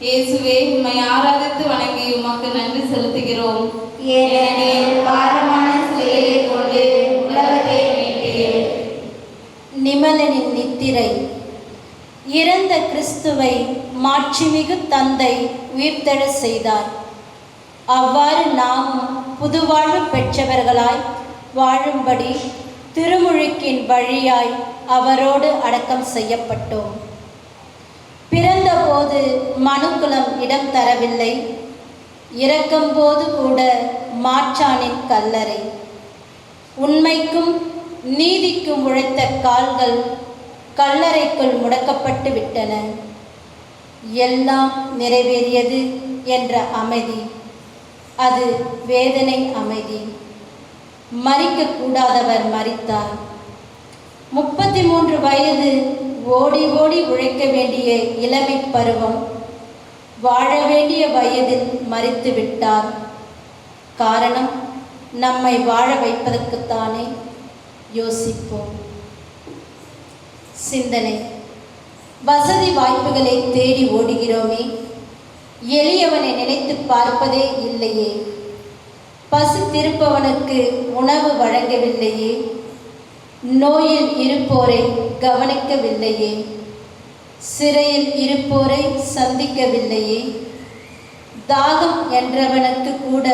S1: இயேசுவே, உம்மை ஆராதித்து வணங்கி உமக்கு நன்றி செலுத்துகிறோம்.
S3: ஏனெனில் பாரமான சிலுவையை கொண்டு உலகத்தை மீட்டீர்.
S4: நிமலனின் நித்திரை. இறந்த கிறிஸ்துவை மாட்சிமிகு தந்தை உயிர்த்தெழ செய்தார். அவ்வாறு நாமும் புதுவாழ்வு பெற்றவர்களாய் வாழும்படி திருமுழுக்கின் வழியாய் அவரோடு அடக்கம் செய்யப்பட்டோம். பிறந்தபோது மனுக்குலம் இடம் தரவில்லை. இறக்கும்போது கூட மாற்றானின் கல்லறை. உண்மைக்கும் நீதிக்கும் உழைத்த கால்கள் கல்லறைக்குள் முடக்கப்பட்டு விட்டன. எல்லாம் நிறைவேறியது என்ற அமைதி, அது வேதனை அமைதி. மரிக்கக்கூடாதவர் மரித்தார். 33 வயது ஓடி ஓடி உழைக்க வேண்டிய இளமை பருவம் வாழ வேண்டிய வயதில் மரித்து விட்டார். காரணம், நம்மை வாழ வைப்பதற்குத்தானே. யோசிப்போம். சிந்தனை. வசதி வாய்ப்புகளை தேடி ஓடுகிறோமே, எளியவனை நினைத்து பார்ப்பதே இல்லையே. பசி திருப்பவனுக்கு உணவு வழங்கவில்லையே. நோயில் இருப்போரை கவனிக்கவில்லையே. சிறையில் இருப்போரை சந்திக்கவில்லையே. தாகம் என்றவனுக்கு கூட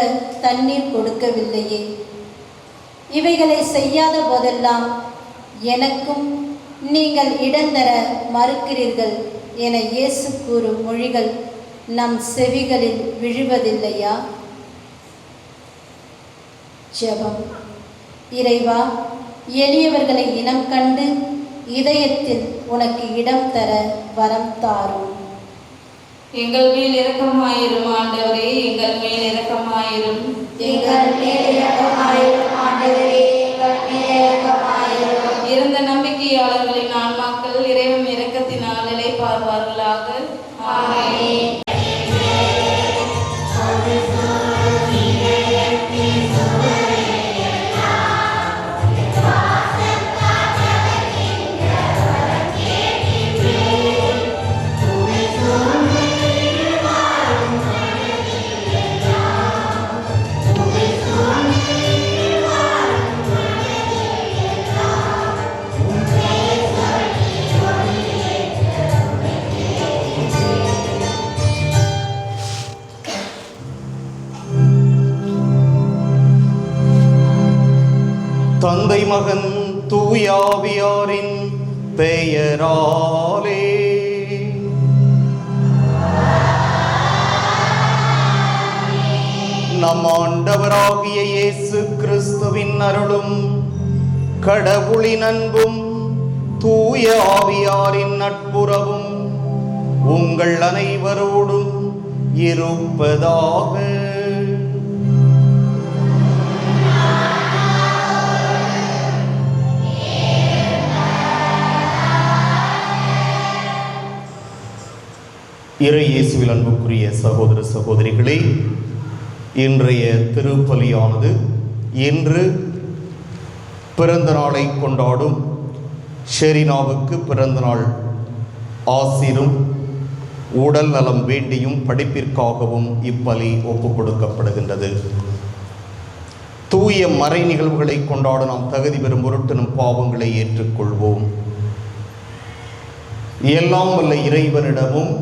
S4: தண்ணீர் கொடுக்கவில்லையே. இவைகளை செய்யாத போதெல்லாம் எனக்கும் நீங்கள் இடந்தர மறுக்கிறீர்கள் என இயேசு கூறும் மொழிகள் நம் செவிகளில் விழுவதில்லையா? ஜெபம். இறைவா, எளியவர்களை இனம் கண்டு இதயத்தில் உனக்கு இடம் தர வரம் தாரும்.
S1: எங்கள் மேல் இரக்கமாயிரும் ஆண்டவரே, எங்கள் மேல் இரக்கமாயிரும்.
S3: எங்கள் மேல் இரக்கமாயிரும் ஆண்டவரே, எங்கள் மேல் இரக்கமாயிரும்.
S1: இறந்த நம்பிக்கையாளர்களின் ஆன்மாக்கள் இறைவன் இரக்கத்தினால் இளைப்பாறுவார்களாக. ஆமென்.
S6: தந்தை மகன் தூயாவியாரின் பெயராலே. நம் ஆண்டவராகிய இயேசு கிறிஸ்துவின் அருளும் கடவுளின் அன்பும் தூய ஆவியாரின் நட்புறவும் உங்கள் அனைவரோடும் இருப்பதாக. இறை இயேசுவில் அன்புக்குரிய சகோதர சகோதரிகளே, இன்றைய திருப்பலியானது இன்று பிறந்த நாளை கொண்டாடும் ஷெரினாவுக்கு பிறந்த நாள் ஆசிரும் உடல் நலம் வேண்டியும் படிப்பிற்காகவும் இப்பலி ஒப்புக் கொடுக்கப்படுகின்றது. தூய மறை நிகழ்வுகளை கொண்டாட நாம் தகுதி பெறும் பொருட்டு நம் பாவங்களை ஏற்றுக்கொள்வோம். எல்லாம் வல்ல இறைவனிடமும்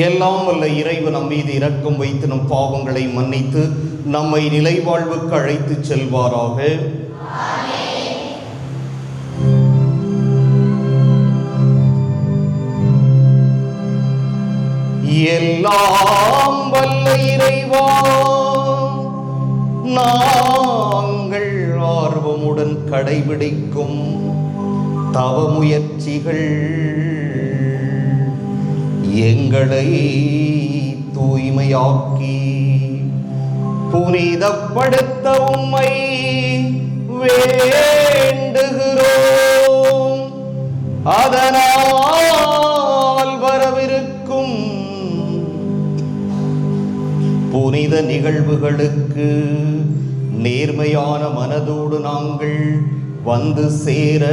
S6: எல்லாம் வல்ல இறைவன் நம் மீது இரக்கம் வைத்து நம் பாவங்களை மன்னித்து நம்மை நிலைவாழ்வுக்கு அழைத்து செல்வாராக. எல்லாம் வல்ல இறைவா, நாங்கள் ஆர்வமுடன் கடைபிடிக்கும் தவ முயற்சிகள் எங்களை தூய்மையாக்கி புனிதப்படுத்த உம்மை வேண்டுகிறோம். அதனால் வரவிருக்கும் புனித நிகழ்வுகளுக்கு நேர்மையான மனதோடு நாங்கள் வந்து சேர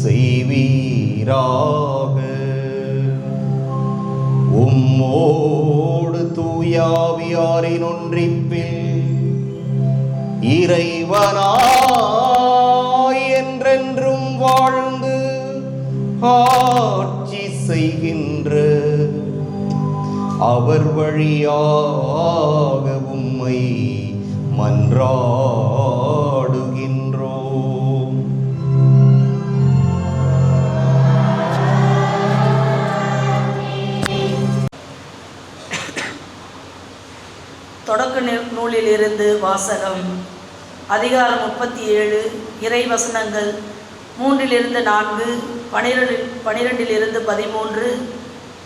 S6: செய்வீராக. உம்மோடு தூயாவியாரின் ஒன்றிப்பில் இறைவனாய் என்றென்றும் வாழ்ந்து ஆட்சி செய்கின்ற அவர் வழியாக உம்மை மன்றாடுகின்றோம்.
S2: தொடக்க நூலிலிருந்து வாசகம். அதிகாரம் 37, இறைவசனங்கள் 3-4, 12-13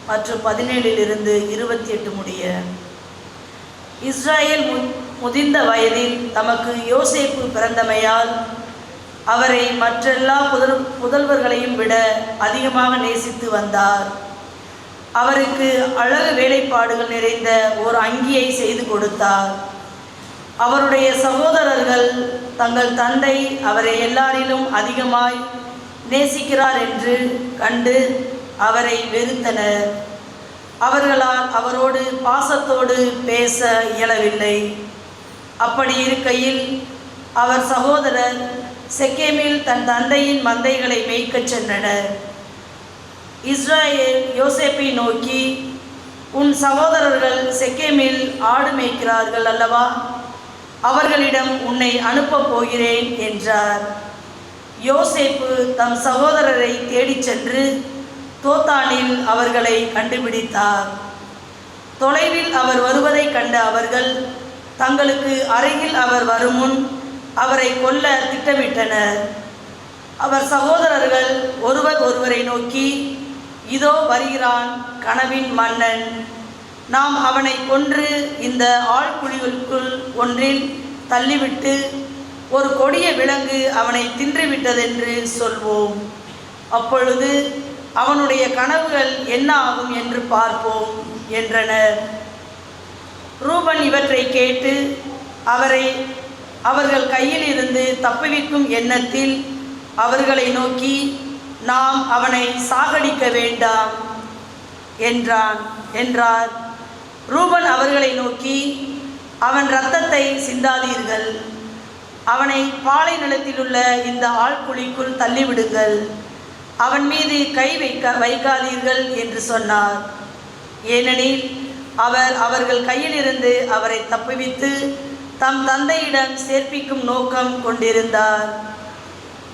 S2: மற்றும் 17-28 முடிய. இஸ்ராயேல் முதிர்ந்த வயதில் தமக்கு யோசேப்பு பிறந்தமையால் அவரை மற்றெல்லா புதல்வர்களையும் விட அதிகமாக நேசித்து வந்தார். அவருக்கு அழகு வேலைப்பாடுகள் நிறைந்த ஒரு அங்கியை செய்து கொடுத்தார். அவருடைய சகோதரர்கள் தங்கள் தந்தை அவரை எல்லாரிலும் அதிகமாய் நேசிக்கிறார் என்று கண்டு அவரை வெறுத்தனர். அவர்களால் அவரோடு பாசத்தோடு பேச இயலவில்லை. அப்படி இருக்கையில் அவர் சகோதரர் செக்கேமில் தன் தந்தையின் மந்தைகளை மேய்க்கச் சென்றனர். இஸ்ராயேல் யோசேப்பை நோக்கி, உன் சகோதரர்கள் செக்கேமில் ஆடு மேய்க்கிறார்கள் அல்லவா? அவர்களிடம் உன்னை அனுப்பப் போகிறேன் என்றார். யோசேப்பு தம் சகோதரரை தேடிச் சென்று தோத்தானில் அவர்களை கண்டுபிடித்தார். தொலைவில் அவர் வருவதை கண்ட அவர்கள் தங்களுக்கு அருகில் அவர் வருமுன் அவரை கொல்ல திட்டமிட்டனர். அவர் சகோதரர்கள் ஒருவர் ஒருவரை நோக்கி, இதோ வருகிறான் கனவின் மன்னன், நாம் அவனை கொன்று இந்த ஆழ்குழிகளுக்குள் ஒன்றில் தள்ளிவிட்டு ஒரு கொடிய விலங்கு அவனை தின்றுவிட்டதென்று சொல்வோம். அப்பொழுது அவனுடைய கனவுகள் என்ன ஆகும் என்று பார்ப்போம் என்றனர். ரூபன் இவற்றை கேட்டு அவர்கள் கையில் இருந்து தப்புவிக்கும் எண்ணத்தில் அவர்களை நோக்கி, நாம் அவனை சாகடிக்க வேண்டாம் என்றார். ரூபன் அவர்களை நோக்கி, அவன் இரத்தத்தை சிந்தாதீர்கள், அவனை பாலை நிலத்தில் உள்ள இந்த ஆழ்குழிக்குள் தள்ளிவிடுங்கள், அவன் மீது கை வைக்காதீர்கள் என்று சொன்னார். ஏனெனில் அவர்கள் கையிலிருந்து அவரை தப்புவித்து தம் தந்தையிடம் சேர்ப்பிக்கும் நோக்கம் கொண்டிருந்தார்.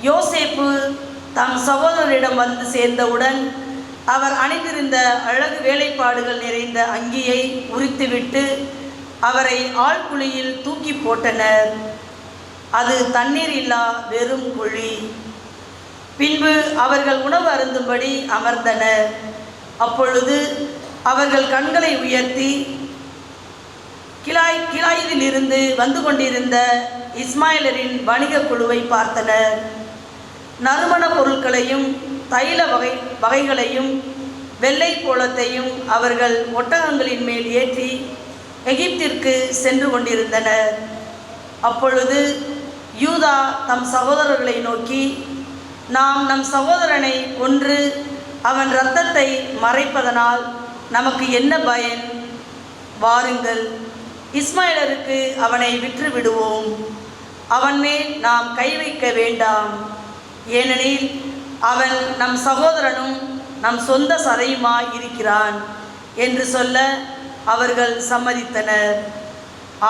S2: யோசேப்பு தம் சகோதரரிடம் வந்து சேர்ந்தவுடன் அவர் அணிந்திருந்த அழகு வேலைப்பாடுகள் நிறைந்த அங்கியை உரித்துவிட்டு அவரை ஆழ்குழியில் தூக்கி போட்டனர். அது தண்ணீர் இல்லா வெறும் குழி. பின்பு அவர்கள் உணவு அருந்தும்படி அமர்ந்தனர். அப்பொழுது அவர்கள் கண்களை உயர்த்தி கிலாயிலிருந்து வந்து கொண்டிருந்த இஸ்மாயிலரின் வணிக குழுவை பார்த்தனர். நறுமண பொருட்களையும் தைல வகைகளையும் வெள்ளை கோலத்தையும் அவர்கள் ஒட்டகங்களின் மேல் ஏற்றி எகிப்திற்கு சென்று கொண்டிருந்தனர். அப்பொழுது யூதா தம் சகோதரர்களை நோக்கி, நாம் நம் சகோதரனை கொன்று அவன் இரத்தத்தை மறைப்பதனால் நமக்கு என்ன பயன்? வாருங்கள், இஸ்மாயிலருக்கு அவனை விற்று விடுவோம், அவன் மேல் நாம் கை வைக்க வேண்டாம், ஏனெனில் அவன் நம் சகோதரனும் நம் சொந்த சதையுமாய் இருக்கிறான் என்று சொல்ல அவர்கள் சம்மதித்தனர்.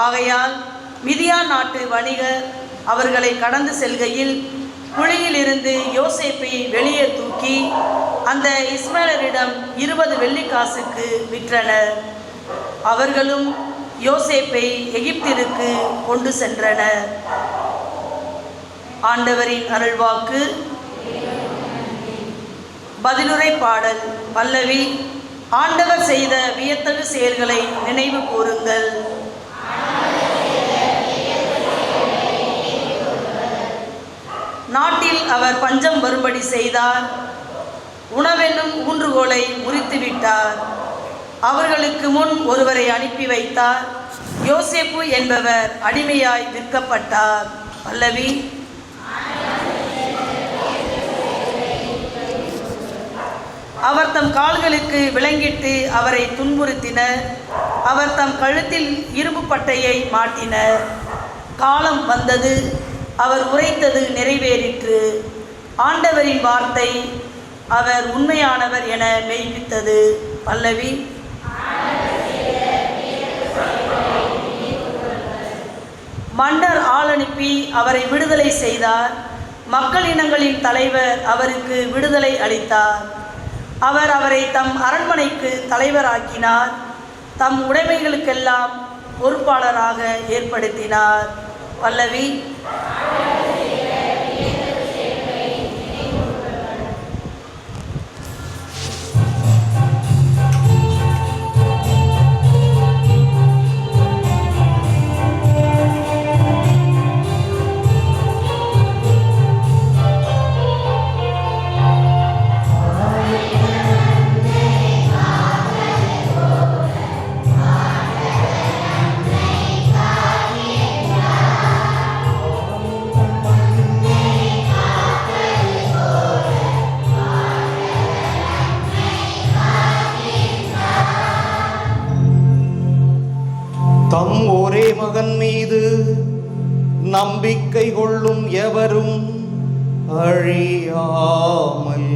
S2: ஆகையால் மிதியான் நாட்டு வணிகர் அவர்களை கடந்து செல்கையில் குழியிலிருந்து யோசேப்பை வெளியே தூக்கி அந்த இஸ்மாயிலரிடம் 20 வெள்ளிக்காசுக்கு விற்றனர். அவர்களும் யோசேப்பை எகிப்திற்கு கொண்டு சென்றனர். ஆண்டவரின் அருள்வாக்கு. பதிலுரை பாடல். பல்லவி. ஆண்டவர் செய்த வியத்தகு செயல்களை நினைவு கூறுங்கள். நாட்டில் அவர் பஞ்சம் வரும்படி செய்தார். உணவென்னும் ஊன்றுகோலை முறித்துவிட்டார். அவர்களுக்கு முன் ஒருவரை அனுப்பி வைத்தார். யோசேப்பு என்பவர் அடிமையாய் விற்கப்பட்டார். பல்லவி. அவர் தம் கால்களுக்கு விலங்கிட்டு அவரை துன்புறுத்தினர். அவர் தம் கழுத்தில் இரும்பு பட்டையை மாட்டினர். காலம் வந்தது, அவர் உரைத்தது நிறைவேறிற்று. ஆண்டவரின் வார்த்தை அவர் உண்மையானவர் என மெய்ப்பித்தது. பல்லவி. மன்னர் ஆள் அனுப்பி அவரை விடுதலை செய்தார். மக்கள் இனங்களின் தலைவர் அவருக்கு விடுதலை அளித்தார். அவர் அவரை தம் அரண்மனைக்கு தலைவராக்கினார். தம் உடைமைகளுக்கெல்லாம் பொறுப்பாளராக ஏற்படுத்தினார். பல்லவி.
S6: தம் ஒரே மகன் மீது நம்பிக்கை கொள்ளும் எவரும் அழியாமல்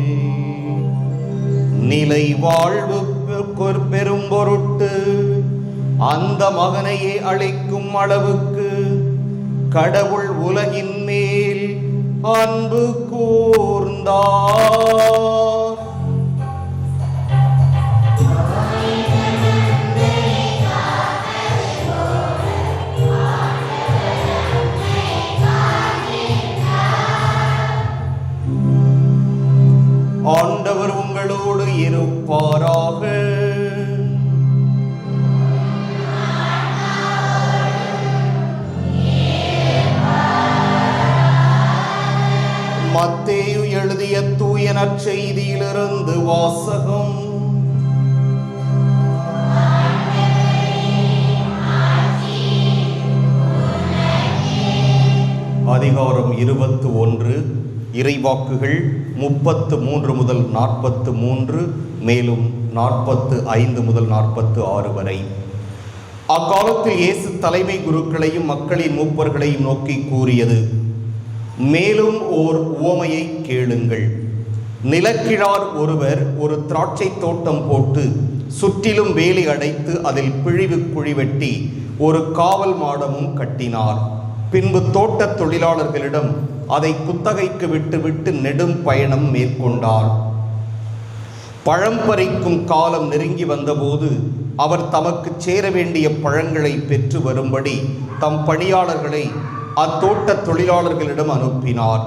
S6: நிலை வாழ்வு பெறும் பொருட்டு அந்த மகனையே அளிக்கும் அளவுக்கு கடவுள் உலகின் மேல் அன்பு கூர்ந்தார். ஆண்டவர் உங்களோடு இருப்பாராக. மத்தேயு எழுதிய தூய நற்செய்தியிலிருந்து வாசகம். அதிகாரம் 21, இறைவாக்குகள் 33 முதல் 43, மேலும் 45 முதல் 46 வரை. அக்காலத்தில் இயேசு தலைமை குருக்களையும் மக்களின் மூப்பர்களையும் நோக்கி கூறியது, மேலும் ஓர் உவமையை கேளுங்கள். நிலக்கிழார் ஒருவர் ஒரு திராட்சை தோட்டம் போட்டு சுற்றிலும் வேலி அடைத்து அதில் பிழிவு குழி வெட்டி ஒரு காவல் மாடமும் கட்டினார். பின்பு தோட்ட தொழிலாளர்களிடம் அதை குத்தகைக்கு விட்டுவிட்டு நெடும் பயணம் மேற்கொண்டார். பழம் பறிக்கும் காலம் நெருங்கி வந்தபோது அவர் தமக்கு சேர வேண்டிய பழங்களை பெற்று வரும்படி தம் பணியாளர்களை அத்தோட்ட தொழிலாளர்களிடம் அனுப்பினார்.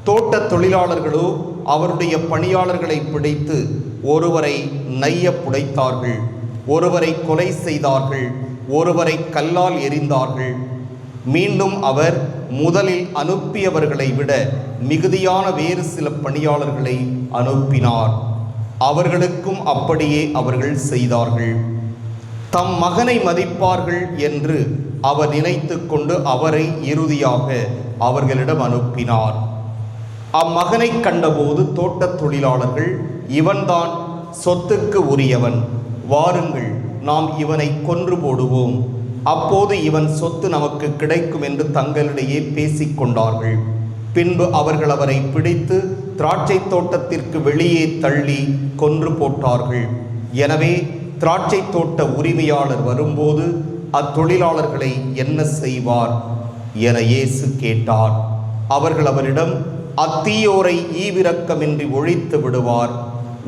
S6: தோட்ட தொழிலாளர்களோ அவருடைய பணியாளர்களை பிடித்து ஒருவரை நைய புடைத்தார்கள், ஒருவரை கொலை செய்தார்கள், ஒருவரை கல்லால் எறிந்தார்கள். மீண்டும் அவர் முதலில் அனுப்பியவர்களை விட மிகுதியான வேறு சில பணியாளர்களை அனுப்பினார். அவர்களுக்கும் அப்படியே அவர்கள் செய்தார்கள். தம் மகனை மதிப்பார்கள் என்று அவர் நினைத்து கொண்டு அவரை இறுதியாக அவர்களிடம் அனுப்பினார். அம்மகனை கண்டபோது தோட்டத் தொழிலாளர்கள், இவன்தான் சொத்துக்கு உரியவன், வாருங்கள் நாம் இவனை கொன்று போடுவோம், அப்போது இவன் சொத்து நமக்கு கிடைக்கும் என்று தங்களிடையே பேசிக்கொண்டார்கள். பின்பு அவர்கள் அவரை பிடித்து திராட்சை தோட்டத்திற்கு வெளியே தள்ளி கொன்று போட்டார்கள். எனவே திராட்சை தோட்ட உரிமையாளர் வரும்போது அத்தொழிலாளர்களை என்ன செய்வார் என இயேசு கேட்டார். அவர்கள் அவரிடம், அத்தீயோரை ஈவிரக்கமின்றி ஒழித்து விடுவார்,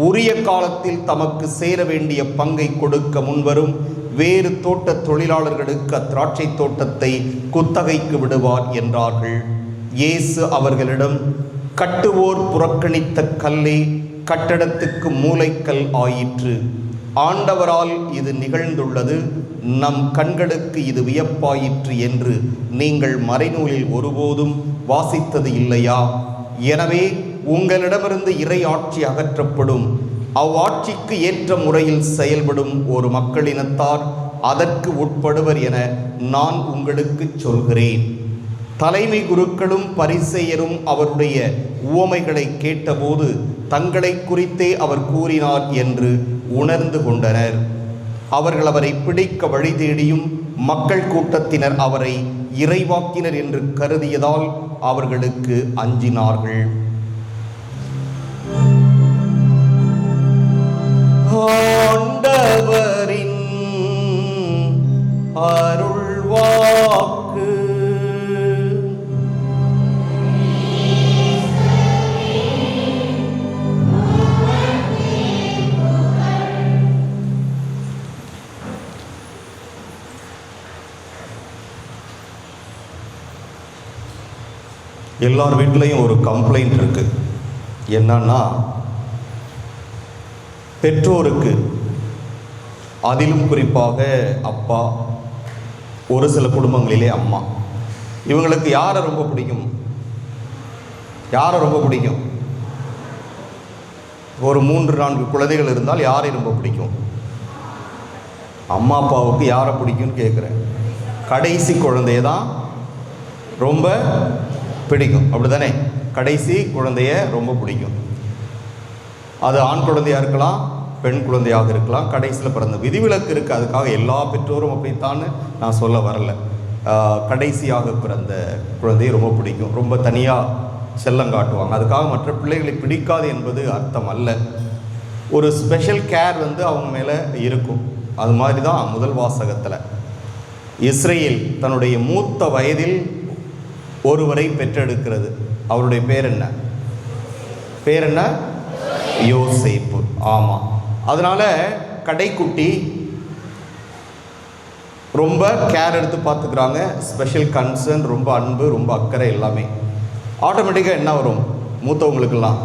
S6: உரிய காலத்தில் தமக்கு சேர வேண்டிய பங்கை கொடுக்க முன்வரும் வேறு தோட்ட தொழிலாளர்களுக்கு அத்திராட்சை தோட்டத்தை குத்தகைக்கு விடுவார் என்றார்கள். இயேசு அவர்களிடம், கட்டுவோர் புறக்கணித்த கல்லே கட்டடத்துக்கு மூலைக்கல் ஆயிற்று. ஆண்டவரால் இது நிகழ்ந்துள்ளது, நம் கண்களுக்கு இது வியப்பாயிற்று என்று நீங்கள் மறைநூலில் ஒருபோதும் வாசித்தது இல்லையா? எனவே உங்களிடமிருந்து இறை ஆட்சி அகற்றப்படும். அவ்வாட்சிக்கு ஏற்ற முறையில் செயல்படும் ஒரு மக்களினத்தார் அதற்கு உட்படுவர் என நான் உங்களுக்கு சொல்கிறேன். தலைமை குருக்களும் பரிசேயரும் அவருடைய உவமைகளை கேட்டபோது தங்களை குறித்தே அவர் கூறினார் என்று உணர்ந்து கொண்டனர். அவர்கள் அவரை பிடிக்க வழி தேடியும் மக்கள் கூட்டத்தினர் அவரை இறைவாக்கினர் என்று கருதியதால் அவர்களுக்கு அஞ்சினார்கள். ஆண்டவரின் அருள்வாக்கு. எல்லார் வீட்லேயும் ஒரு கம்ப்ளைண்ட் இருக்கு. என்னன்னா, பெற்றோருக்கு, அதிலும் குறிப்பாக அப்பா, ஒரு சில குடும்பங்களிலே அம்மா, இவங்களுக்கு யாரை ரொம்ப பிடிக்கும்? யாரை ரொம்ப பிடிக்கும்? ஒரு 3-4 குழந்தைகள் இருந்தால் யாரை ரொம்ப பிடிக்கும்? அம்மா அப்பாவுக்கு யாரை பிடிக்கும்னு கேட்குறேன். கடைசி குழந்தைய தான் ரொம்ப பிடிக்கும், அப்படி தானே? கடைசி குழந்தைய ரொம்ப பிடிக்கும். அது ஆண் குழந்தையாக இருக்கலாம், பெண் குழந்தையாக இருக்கலாம், கடைசியில் பிறந்த. விதிவிலக்கு இருக்குது, அதுக்காக எல்லா பெற்றோரும் அப்படித்தான்னு நான் சொல்ல வரல. கடைசியாக பிறந்த குழந்தையை ரொம்ப பிடிக்கும், ரொம்ப தனியாக செல்லம் காட்டுவாங்க. அதுக்காக மற்ற பிள்ளைகளை பிடிக்காது என்பது அர்த்தம் அல்ல. ஒரு ஸ்பெஷல் கேர் அவங்க மேலே இருக்கும். அது மாதிரி தான் முதல் வாசகத்தில் இஸ்ரேல் தன்னுடைய மூத்த வயதில் ஒருவரை பெற்றெடுக்கிறது. அவருடைய பேர் என்ன? யோசேப்பு. ஆமாம். அதனால் கடைக்குட்டி ரொம்ப கேர் எடுத்து பார்த்துக்கிறாங்க. ஸ்பெஷல் கன்சர்ன், ரொம்ப அன்பு, ரொம்ப அக்கறை, எல்லாமே. ஆட்டோமேட்டிக்காக என்ன வரும்? மூத்தவங்களுக்கெல்லாம்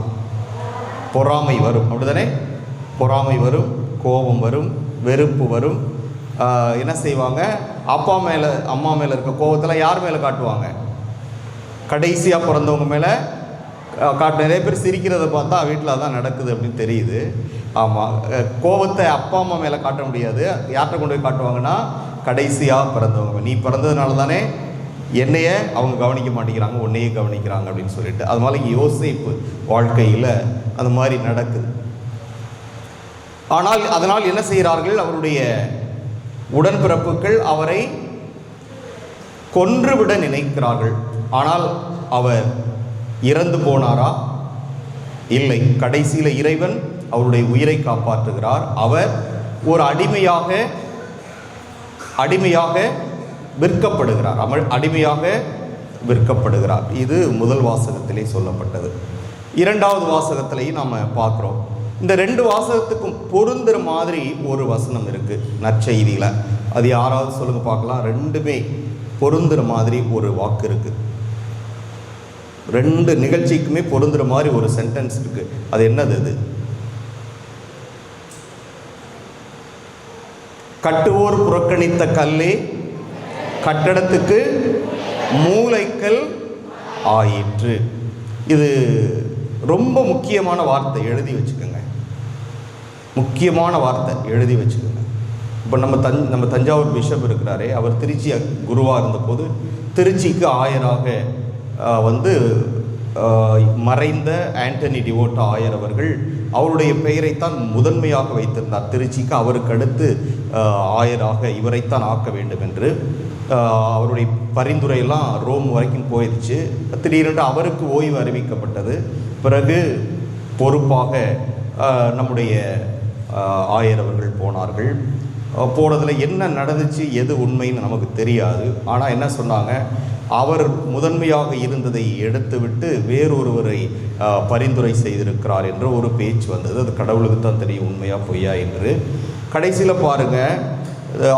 S6: பொறாமை வரும், அப்படி தானே? பொறாமை வரும், கோபம் வரும், வெறுப்பு வரும். என்ன செய்வாங்க? அப்பா மேலே, அம்மா மேலே இருக்க கோபத்தில் யார் மேலே காட்டுவாங்க? கடைசியாக பிறந்தவங்க மேலே காட்டு. நிறைய பேர் சிரிக்கிறத பார்த்தா வீட்டில் அதான் நடக்குது அப்படின்னு தெரியுது. ஆமாம், கோபத்தை அப்பா அம்மா மேலே காட்ட முடியாது. யார்கிட்ட கொண்டு போய் காட்டுவாங்கன்னா கடைசியாக பிறந்தவங்க. நீ பிறந்ததுனால தானே என்னைய அவங்க கவனிக்க மாட்டேங்கிறாங்க, உன்னையே கவனிக்கிறாங்க அப்படின்னு சொல்லிட்டு. அது மாதிரி யோசிப்பு வாழ்க்கையில் அந்த மாதிரி நடக்குது. ஆனால் அதனால் என்ன செய்கிறார்கள்? அவருடைய உடன்பிறப்புகள் அவரை கொன்றுவிட நினைக்கிறார்கள். ஆனால் அவர் இறந்து போனாரா? இல்லை. கடைசியில் இறைவன் அவருடைய உயிரை காப்பாற்றுகிறார். அவர் ஒரு அடிமையாக விற்கப்படுகிறார். அடிமையாக விற்கப்படுகிறார். இது முதல் வாசகத்திலே சொல்லப்பட்டது. இரண்டாவது வாசகத்திலையும் நாம் பார்க்குறோம். இந்த 2 வாசகத்துக்கும் பொருந்துற மாதிரி ஒரு வசனம் இருக்குது நற்செய்தியில். அது யாராவது சொல்லுங்க பார்க்கலாம். ரெண்டுமே பொருந்துற மாதிரி ஒரு வாக்கு இருக்குது. 2 நிகழ்ச்சிக்குமே பொருந்துற மாதிரி ஒரு சென்டென்ஸ் இருக்குது. அது என்னது? அது கட்டுவோர் புறக்கணித்த கல்லே கட்டடத்துக்கு மூலைக்கல் ஆயிற்று. இது ரொம்ப முக்கியமான வார்த்தை, எழுதி வச்சுக்கோங்க. முக்கியமான வார்த்தை, எழுதி வச்சுக்கோங்க. இப்போ நம்ம தஞ்சாவூர் பிஷப் இருக்கிறாரே, அவர் திருச்சி குருவாக இருந்தபோது திருச்சிக்கு ஆயராக மறைந்த ஆண்டனி டிவோட்டா ஆயர் அவர்கள் அவருடைய பெயரைத்தான் முதன்மையாக வைத்திருந்தார். திருச்சிக்கு அவருக்கு அடுத்து ஆயராக இவரைத்தான் ஆக்க வேண்டும் என்று. அவருடைய பரிந்துரையெல்லாம் ரோம் வரைக்கும் போயிடுச்சு. திடீரென்று அவருக்கு ஓய்வு அறிவிக்கப்பட்டது. பிறகு பொறுப்பாக நம்முடைய ஆயர் அவர்கள் போனார்கள். போனதில் என்ன நடந்துச்சு, எது உண்மைன்னு நமக்கு தெரியாது. ஆனால் என்ன சொன்னாங்க? அவர் முதன்மையாக இருந்ததை எடுத்துவிட்டு வேறொருவரை பரிந்துரை செய்திருக்கிறார் என்ற ஒரு பேச்சு வந்தது. அது கடவுளுக்கு தான் தெரியும் உண்மையா பொய்யா என்று. கடைசியில் பாருங்கள்,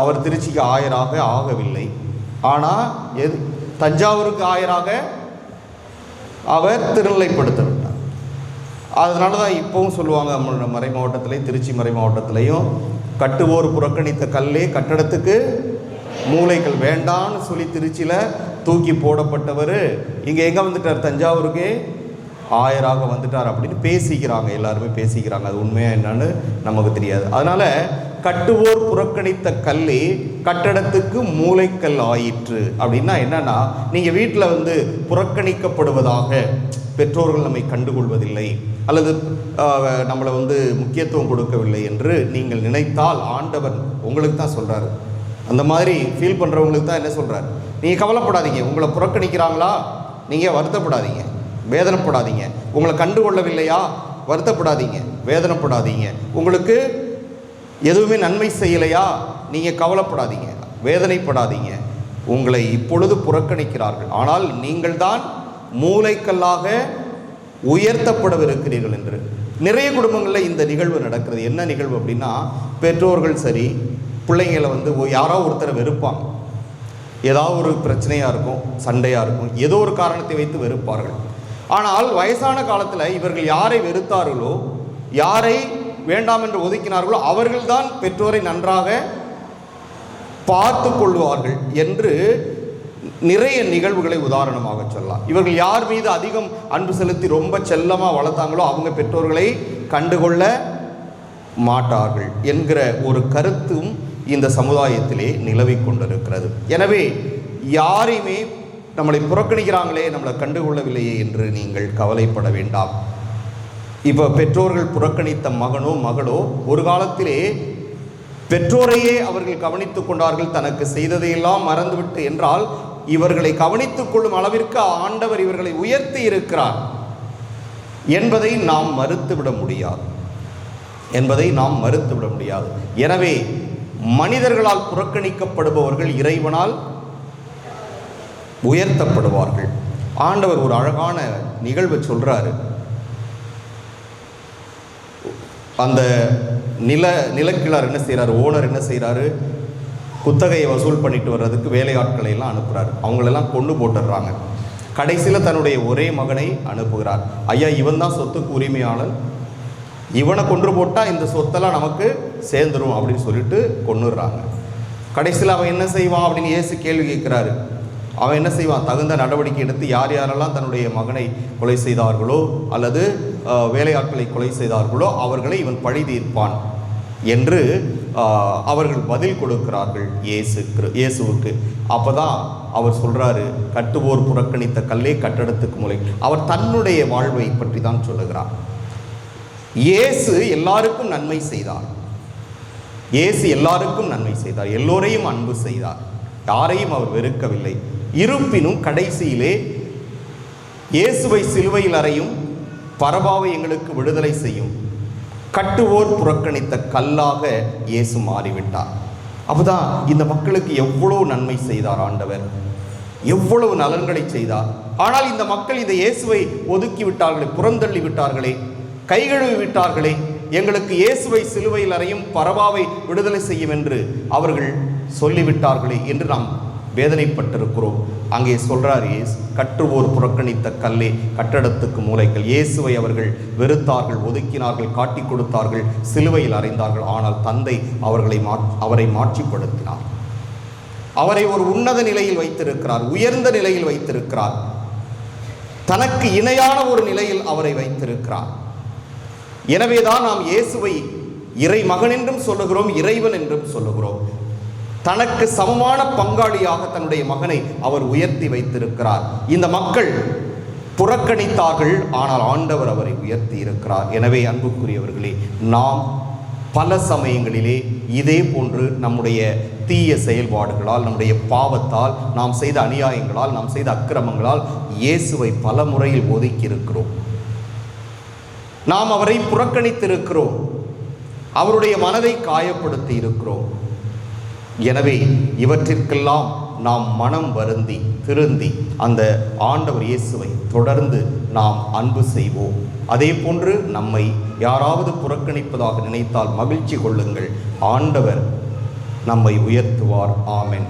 S6: அவர் திருச்சிக்கு ஆயராக ஆகவில்லை. ஆனால் தஞ்சாவூருக்கு ஆயராக அவர் திருநிலைப்படுத்த விட்டார். அதனால தான் இப்போவும் சொல்லுவாங்க நம்மளோட மறை மாவட்டத்திலே, திருச்சி மறை மாவட்டத்திலையும், கட்டுவோர் புறக்கணித்த கல்லே கட்டடத்துக்கு மூலைகள் வேண்டான்னு சொல்லி திருச்சியில் தூக்கி போடப்பட்டவர் இங்கே எங்கே வந்துட்டார்? தஞ்சாவூருக்கே ஆயராக வந்துட்டார் அப்படின்னு பேசிக்கிறாங்க, எல்லாருமே பேசிக்கிறாங்க. அது உண்மையாக என்னன்னு நமக்கு தெரியாது. அதனால் கட்டுவோர் புறக்கணித்த கல்லே கட்டடத்துக்கு மூலைக்கல் ஆயிற்று அப்படின்னா என்னன்னா, நீங்கள் வீட்டில் வந்து புறக்கணிக்கப்படுவதாக, பெற்றோர்கள் நம்மை கண்டுகொள்வதில்லை அல்லது நம்மளை வந்து முக்கியத்துவம் கொடுக்கவில்லை என்று நீங்கள் நினைத்தால் ஆண்டவர் உங்களுக்கு தான் சொல்கிறாரு. அந்த மாதிரி ஃபீல் பண்ணுறவங்களுக்கு தான் என்ன சொல்கிறார்? நீங்கள் கவலைப்படாதீங்க. உங்களை புறக்கணிக்கிறாங்களா? நீங்கள் வருத்தப்படாதீங்க, வேதனைப்படாதீங்க. உங்களை கண்டுகொள்ளவில்லையா? வருத்தப்படாதீங்க, வேதனைப்படாதீங்க. உங்களுக்கு எதுவுமே நன்மை செய்யலையா? நீங்கள் கவலைப்படாதீங்க, வேதனைப்படாதீங்க. உங்களை இப்பொழுது புறக்கணிக்கிறார்கள், ஆனால் நீங்கள் தான் மூலைக்கல்லாக உயர்த்தப்படவிருக்கிறீர்கள் என்று. நிறைய குடும்பங்களில் இந்த நிகழ்வு நடக்கிறது. என்ன நிகழ்வு அப்படின்னா, பெற்றோர்கள் சரி பிள்ளைங்களை வந்து யாரோ ஒருத்தரை வெறுப்பாங்க. ஏதாவது ஒரு பிரச்சனையாக இருக்கும், சண்டையாக இருக்கும், ஏதோ ஒரு காரணத்தை வைத்து வெறுப்பார்கள். ஆனால் வயசான காலத்தில் இவர்கள் யாரை வெறுத்தார்களோ, யாரை வேண்டாம் என்று ஒதுக்கினார்களோ அவர்கள்தான் பெற்றோரை நன்றாக பார்த்து கொள்வார்கள் என்று நிறைய நிகழ்வுகளை உதாரணமாக சொல்லலாம். இவர்கள் யார் மீது அதிகம் அன்பு செலுத்தி ரொம்ப செல்லமாக வளர்த்தாங்களோ அவங்க பெற்றோர்களை கண்டுகொள்ள மாட்டார்கள் என்கிற ஒரு கருத்தும் இந்த சமுதாயத்திலே நிலவி கொண்டிருக்கிறது. எனவே யாரையுமே நம்மளை புறக்கணிக்கிறாங்களே, நம்மளை கண்டுகொள்ளவில்லையே என்று நீங்கள் கவலைப்பட வேண்டாம். இப்போ பெற்றோர்கள் புறக்கணித்த மகனோ மகளோ ஒரு காலத்திலே பெற்றோரையே அவர்கள் கவனித்துக் கொண்டார்கள், தனக்கு செய்ததையெல்லாம் மறந்துவிட்டு. என்றால் இவர்களை கவனித்துக் கொள்ளும் அளவிற்கு ஆண்டவர் இவர்களை உயர்த்தி இருக்கிறார் என்பதை நாம் மறுத்துவிட முடியாது. எனவே மனிதர்களால் புறக்கணிக்கப்படுபவர்கள் இறைவனால் உயர்த்தப்படுவார்கள். ஆண்டவர் ஒரு அழகான நிகழ்வை சொல்றாரு. அந்த நிலக்கிழார் என்ன செய்கிறாரு, ஓனர் என்ன செய்கிறாரு, குத்தகையை வசூல் பண்ணிட்டு வர்றதுக்கு வேலையாட்களை எல்லாம் அனுப்புகிறார். அவங்களெல்லாம் கொண்டு போட்டுடுறாங்க. கடைசியில் தன்னுடைய ஒரே மகனை அனுப்புகிறார். ஐயா, இவன் தான் சொத்துக்கு உரிமையாளன், இவனை கொன்று போட்டால் இந்த சொத்தெல்லாம் நமக்கு சேர்ந்துடும் அப்படின்னு சொல்லிட்டு கொன்னுடுறாங்க. கடைசியில் அவன் என்ன செய்வான் அப்படின்னு இயேசு கேள்வி கேட்குறாரு. அவன் என்ன செய்வான்? தகுந்த நடவடிக்கை எடுத்து யார் யாரெல்லாம் தன்னுடைய மகனை கொலை செய்தார்களோ அல்லது வேலையாட்களை கொலை செய்தார்களோ அவர்களை இவன் பழி தீர்ப்பான் என்று அவர்கள் பதில் கொடுக்கிறார்கள் இயேசுவுக்கு. அப்போ தான் அவர் சொல்கிறாரு, கட்டுவோர் புறக்கணித்த கல்லே கட்டடத்துக்கு மூலை. அவர் தன்னுடைய வாழ்வை பற்றி தான் சொல்லுகிறார். இயேசு எல்லாருக்கும் நன்மை செய்தார். எல்லோரையும் அன்பு செய்தார், யாரையும் அவர் வெறுக்கவில்லை. இருப்பினும் கடைசியிலே இயேசுவை சிலுவையில் அறையும், பரபாவை எங்களுக்கு விடுதலை செய்யும், கட்டுவோர் புறக்கணித்த கல்லாக இயேசு மாறிவிட்டார். அப்போதான் இந்த மக்களுக்கு எவ்வளவு நன்மை செய்தார் ஆண்டவர், எவ்வளவு நலன்களை செய்தார். ஆனால் இந்த மக்கள் இந்த இயேசுவை ஒதுக்கி விட்டார்களே, புறந்தள்ளி விட்டார்களே, கைகழுவி விட்டார்களே. எங்களுக்கு இயேசுவை சிலுவையில் அறையும், பரபாவை விடுதலை செய்யும் என்று அவர்கள் சொல்லிவிட்டார்களே என்று நாம் வேதனைப்பட்டிருக்கிறோம். அங்கே சொல்றார் இயேசு, கட்டுவோர் புறக்கணித்த கல்லே கட்டடத்துக்கு மூலைக்கல். இயேசுவை அவர்கள் வெறுத்தார்கள், ஒதுக்கினார்கள், காட்டி கொடுத்தார்கள், சிலுவையில் அறைந்தார்கள். ஆனால் தந்தை அவரை மாட்சிப்படுத்தினார். அவரை ஒரு உன்னத நிலையில் வைத்திருக்கிறார், உயர்ந்த நிலையில் வைத்திருக்கிறார், தனக்கு இணையான ஒரு நிலையில் அவரை வைத்திருக்கிறார். எனவேதான் நாம் இயேசுவை இறை மகன் என்றும் சொல்லுகிறோம், இறைவன் என்றும் சொல்லுகிறோம். தனக்கு சமமான பங்காளியாக தன்னுடைய மகனை அவர் உயர்த்தி வைத்திருக்கிறார். இந்த மக்கள் புறக்கணித்தார்கள், ஆனால் ஆண்டவர் அவரை உயர்த்தி இருக்கிறார். எனவே அன்புக்குரியவர்களே, நாம் பல சமயங்களிலே இதே போன்று நம்முடைய தீய செயல்பாடுகளால், நம்முடைய பாவத்தால், நாம் செய்த அநியாயங்களால், நாம் செய்த அக்கிரமங்களால் இயேசுவை பல முறையில் ஒதுக்கி இருக்கிறோம். நாம் அவரை புறக்கணித்திருக்கிறோம், அவருடைய மனதை காயப்படுத்தி இருக்கிறோம். எனவே இவற்றிற்கெல்லாம் நாம் மனம் வருந்தி திருந்தி அந்த ஆண்டவர் இயேசுவை தொடர்ந்து நாம் அன்பு செய்வோம். அதே போன்று நம்மை யாராவது புறக்கணிப்பதாக நினைத்தால் மகிழ்ச்சி கொள்ளுங்கள், ஆண்டவர் நம்மை உயர்த்துவார். ஆமென்.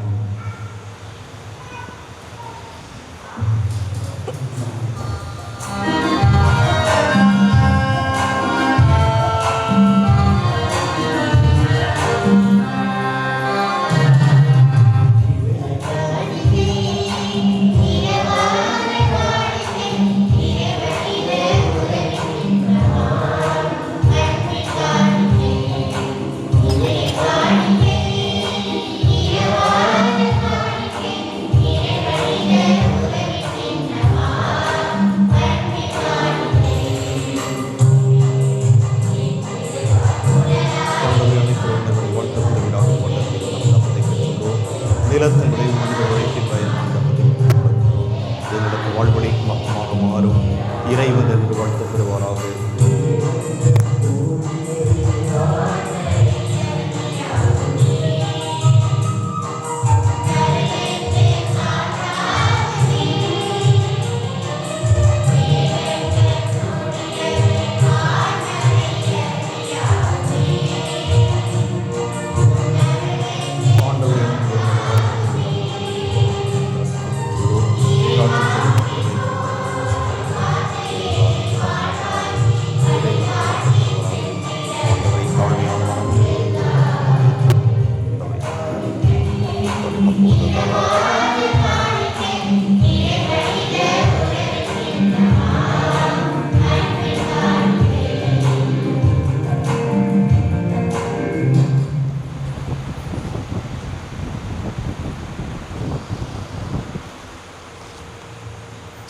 S6: நிலத்தின் விளைவு மனித உழைப்பின் பயன் எங்களுக்கு வாழ்வழிக்கும் அப்பமாக மாறும் இறைவன் என்று வாழ்த்தப்படுவாராக.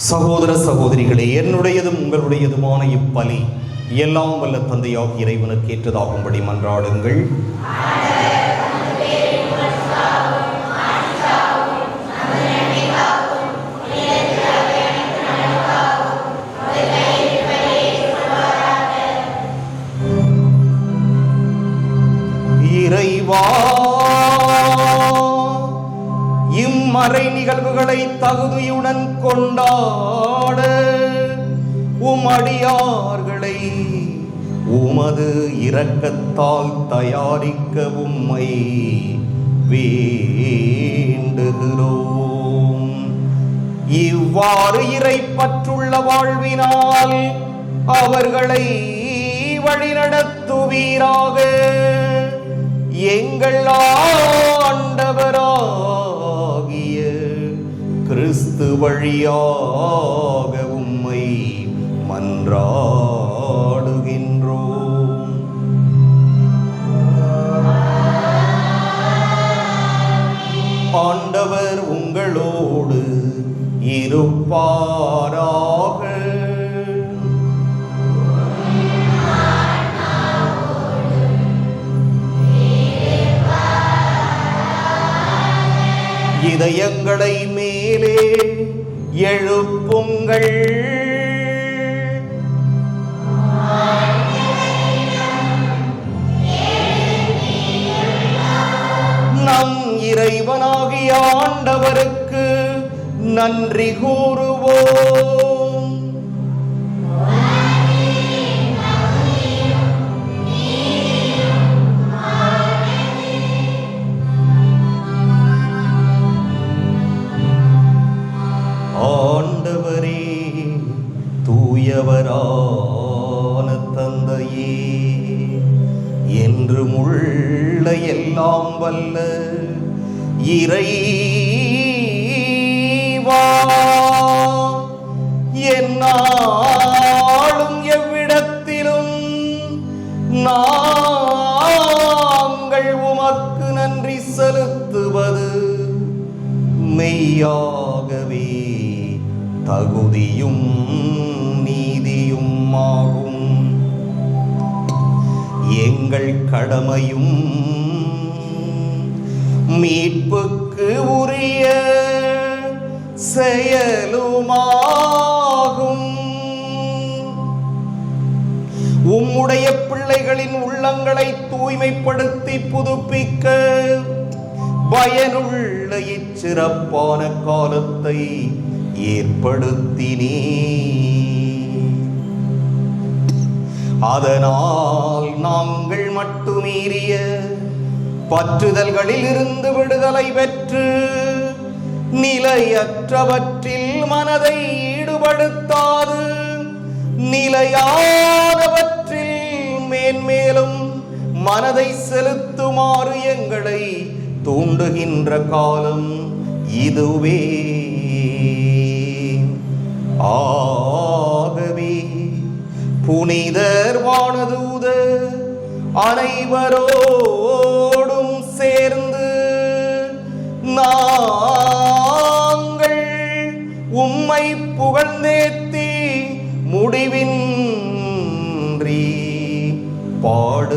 S6: சகோதர சகோதரிகளே, என்னுடையதும் உங்களுடையதுமான இப்பலி எல்லாம் வல்ல தந்தையாக இறைவனுக்கு ஏற்றதாகும்படி மன்றாடுங்கள். இறைவா, இம்மறை நிகழ்வுகளை தகுதியுடன் கொண்டாட உமடியார்களை உமது இரக்கத்தால் தயாரிக்க உம்மை வேண்டுகிறோம். இவ்வாறு இறைப்பற்றுள்ள வாழ்வினால் அவர்களை வழிநடத்துவீராக. எங்கள் ஆண்டவராகிய கிறிஸ்து வழியாக உம்மை மன்றாடுகின்றோம். ஆண்டவர் உங்களோடு இருப்பாராக. இதயங்களை மேலே எழுப்புங்கள். நம் இறைவனாகிய ஆண்டவருக்கு நன்றி கூறுவோம். ஆண்டவரே, தூயவரான தந்தையே, என்றும் உள்ள எல்லாம் வல்ல இறைவா, எந்நாளும் எவ்விடத்திலும் நாங்கள் உமக்கு நன்றி செலுத்துவது மெய்யாகவே தகுதியும் நீதியும் ஆகும். எங்கள் கடமையும் மீட்புக்கு உரிய செயலுமாகும். உம்முடைய பிள்ளைகளின் உள்ளங்களை தூய்மைப்படுத்தி புதுப்பிக்க பயனுள்ள இச்சிறப்பான காலத்தை ஏற்படுத்தினீ. அதனால் நாங்கள் மட்டுமீறிய பற்றுதல்களில் இருந்து விடுதலை பெற்று நிலையற்றவற்றில் மனதை ஈடுபடுத்தாது நிலையானவற்றில் மேன்மேலும் மனதை செலுத்துமாறு எங்களை தூண்டுகின்ற காலம் இதுவே. ஆகவே புனிதர் வானதூதர் அனைவரோடும் சேர்ந்து நாங்கள் உம்மை புகழ்ந்தேத்தி முடிவின்றி பாடுவதாவது.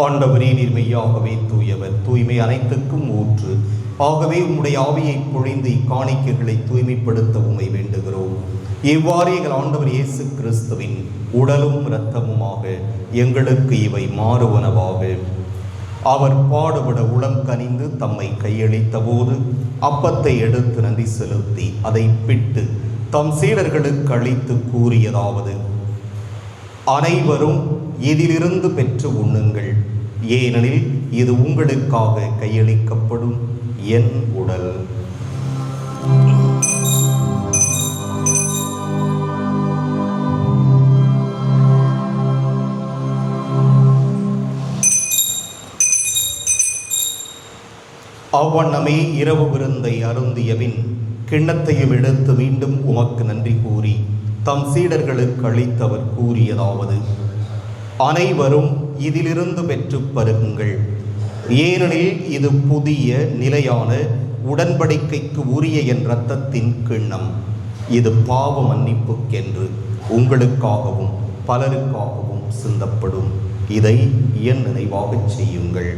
S6: ஆண்டவரே, நீர் மெய்யாகவே தூயவர், தூய்மை அனைத்துக்கும் ஊற்று. ஆகவே உம்முடைய ஆவியை பொழிந்து இக்காணிக்கைகளை தூய்மைப்படுத்த உம்மை வேண்டுகிறோம். இவ்வாறு எங்கள் ஆண்டவர் இயேசு கிறிஸ்துவின் உடலும் இரத்தமுமாக எங்களுக்கு இவை மாறுவனவாக. அவர் பாடுபட உளம் கனிந்து தம்மை கையளித்த போது அப்பத்தை எடுத்து நன்றி செலுத்தி அதை பிட்டு தம் சீடர்களுக்கு அளித்து கூறியதாவது: அனைவரும் இதிலிருந்து பெற்று உண்ணுங்கள், ஏனெனில் இது உங்களுக்காக கையளிக்கப்படும் என் உடல். அவ்வண்ணமே இரவு விருந்தை அருந்தியபின் கிண்ணத்தையும் எடுத்து மீண்டும் உமக்கு நன்றி கூறி தம் சீடர்களுக்கு அளித்தவர் கூறியதாவது: அனைவரும் இதிலிருந்து பெற்று பருகுங்கள், ஏனெனில் இது புதிய நிலையான உடன்படிக்கைக்கு உரிய என் இரத்தத்தின் கிண்ணம். இது பாவ மன்னிப்புக்கென்று உங்களுக்காகவும் பலருக்காகவும் சிந்தப்படும். இதை என் நினைவாகச் செய்யுங்கள்.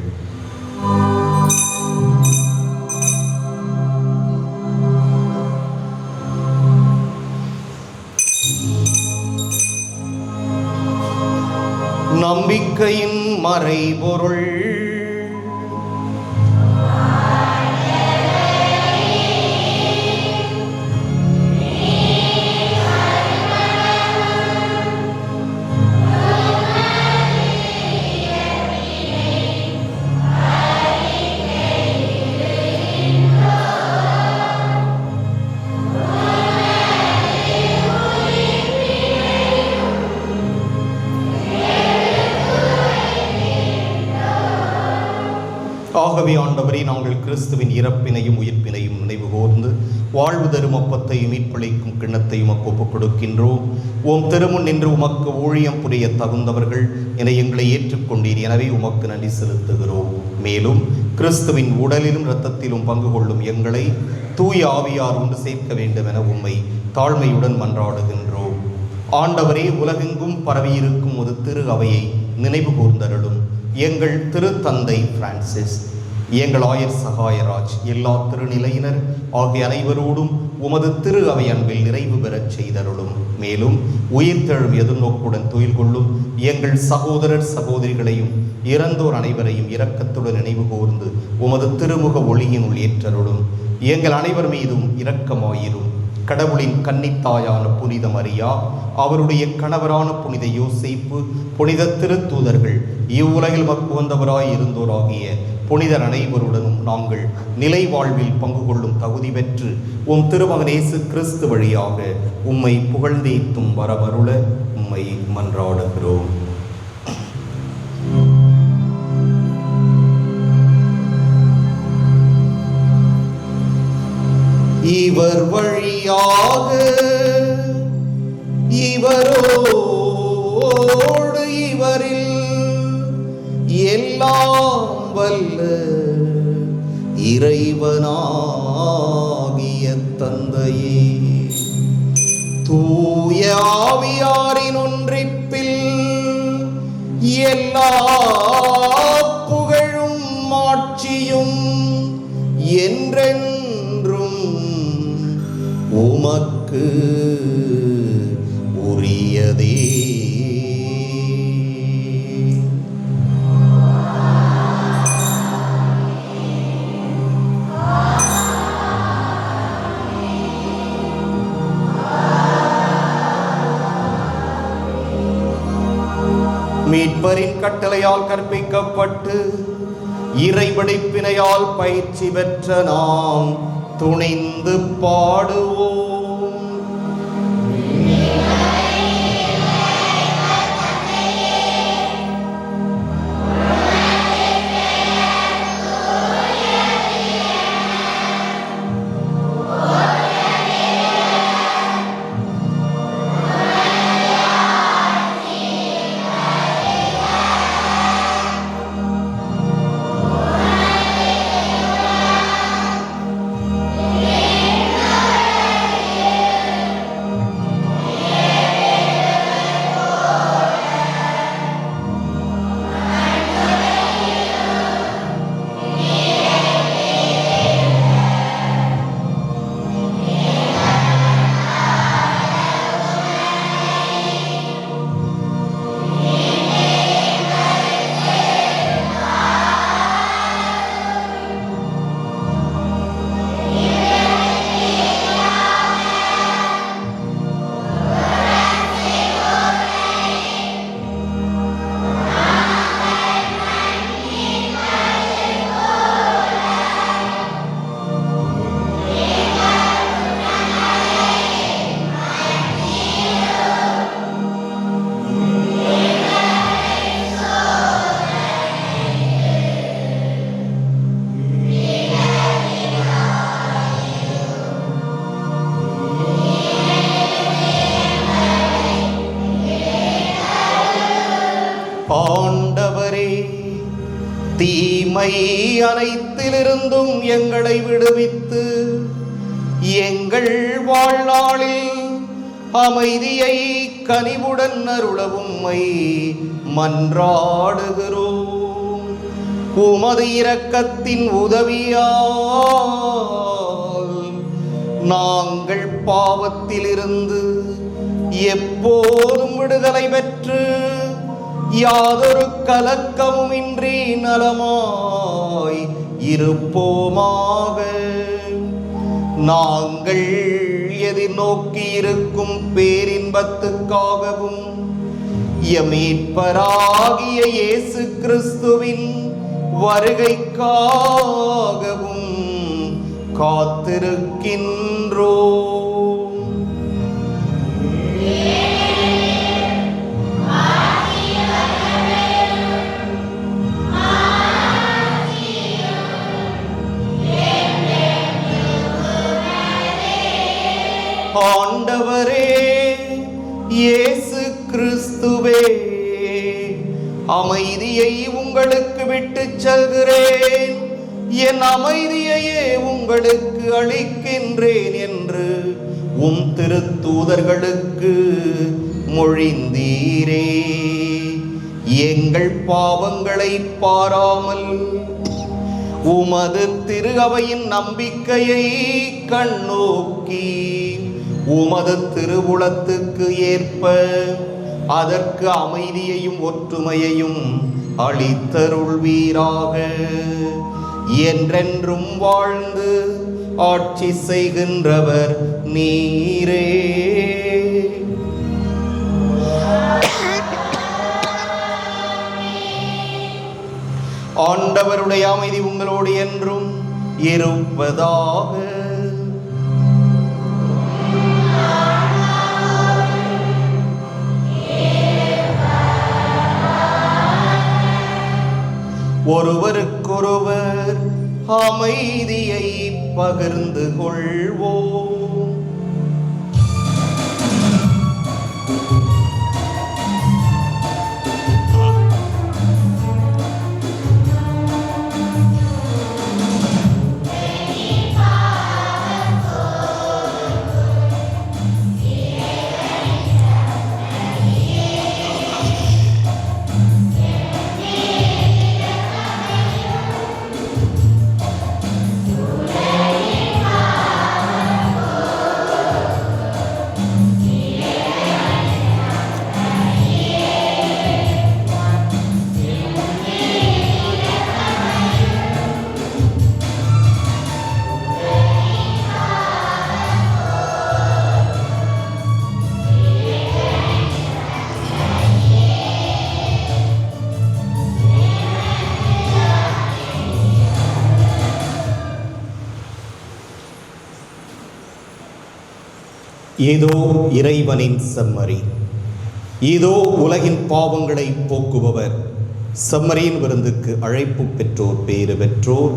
S6: நம்பிக்கையின் மறைபொருள். ஆகவே ஆண்டவரே, நாங்கள் கிறிஸ்துவின் இறப்பினையும் உயிர்ப்பினையும் நினைவு கூர்ந்து வாழ்வு தரும் அப்பத்தையும் மீட்பளிக்கும் கிண்ணத்தையும் ஒப்புக் கொடுக்கின்றோம். உம் திருமுன் நின்று உமக்கு ஊழியம் புரிய தகுந்தவர்கள் என எங்களை ஏற்றுக்கொண்டீர். எனவே உமக்கு நன்றி செலுத்துகிறோம். மேலும் கிறிஸ்துவின் உடலிலும் இரத்தத்திலும் பங்கு கொள்ளும் எங்களை தூய ஆவியார் ஒன்று சேர்க்க வேண்டும் என உம்மை தாழ்மையுடன் மன்றாடுகின்றோம். ஆண்டவரே, உலகெங்கும் பரவியிருக்கும் ஒரு திரு அவையை நினைவு கூர்ந்தருளும். எங்கள் திருத்தந்தை பிரான்சிஸ், எங்கள் ஆயர் சகாயராஜ், எல்லா திருநிலையினர் ஆகிய அனைவரோடும் உமது திரு அவை அன்பில் நிறைவு பெறச் செய்தருளும். மேலும் உயிர்த்தெழும் எதிர்நோக்குடன் துயில் கொள்ளும் எங்கள் சகோதரர் சகோதரிகளையும் இறந்தோர் அனைவரையும் இரக்கத்துடன் நினைவு கூர்ந்து உமது திருமுக ஒளியினுள் ஏற்றருளும். எங்கள் அனைவர் மீதும் இரக்கமாயிரும். கடவுளின் கன்னித்தாயான புனித மரியா, அவருடைய கணவரான புனித யோசேப்பு, புனித திருத்தூதர்கள், இவ்வுலகில் மக்குவந்தவராய் இருந்தோராகிய புனிதர் அனைவருடனும் நாங்கள் நிலை வாழ்வில் பங்கு கொள்ளும் தகுதி பெற்று உம் திருமகன் இயேசு கிறிஸ்து வழியாக உம்மை புகழ்ந்தேத்தும் வரவருள உம்மை மன்றாடுகிறோம். இவர் வழியாக இவரோடு இவரில் எல்லாம் வல்ல இறைவனாகிய தந்தையே, தூய ஆவியாரின் ஒன்றிப்பில் எல்லா புகழும் மாட்சியும் என்றென்றும் உமக்கு உரியதே. மீட்பரின் கட்டளையால் கற்பிக்கப்பட்டு இறைபடைப்பினையால் பயிற்சி பெற்ற நாம் துணிந்து பாடுவோம். தீமை அனைத்திலிருந்தும் எங்களை விடுவித்து எங்கள் வாழ்நாளில் அமைதியை கனிவுடன் அருள உம்மை மன்றாடுகிறோம். உமது இரக்கத்தின் உதவியால் நாங்கள் பாவத்திலிருந்து எப்போதும் விடுதலை பெற்று யாதொரு கலக்கமுமின்றி நலமாய் இருப்போமாக. நாங்கள் எதிர்நோக்கி இருக்கும் பேரின்பத்துக்காகவும் எம் மீட்பராகிய இயேசு கிறிஸ்துவின் வருகைக்காகவும் காத்திருக்கின்றோம். ஆண்டவரே இயேசு கிறிஸ்துவே, அமைதியை உங்களுக்கு விட்டுச் செல்கிறேன், என் அமைதியையே உங்களுக்கு அளிக்கின்றேன் என்று உம் திருத்தூதர்களுக்கு மொழிந்தீரே. எங்கள் பாவங்களை பாராமல் உமது திரு அவையின் நம்பிக்கையை கண்ணோக்கி உமது திருவுளத்துக்கு ஏற்ப அதற்கு அமைதியையும் ஒற்றுமையையும் அளித்தருள்வீராக. என்றென்றும் வாழ்ந்து ஆட்சி செய்கின்றவர் நீரே. ஆண்டவருடைய அமைதி உங்களோடு என்றும் இருப்பதாக. ஒருவருக்கொருவர் அமைதியை பகிர்ந்து கொள்வோம். இதோ இறைவனின் செம்மறி, இதோ உலகின் பாவங்களை போக்குபவர். செம்மறியின் விருந்துக்கு அழைப்பு பெற்றோர் பேறு பெற்றோர்.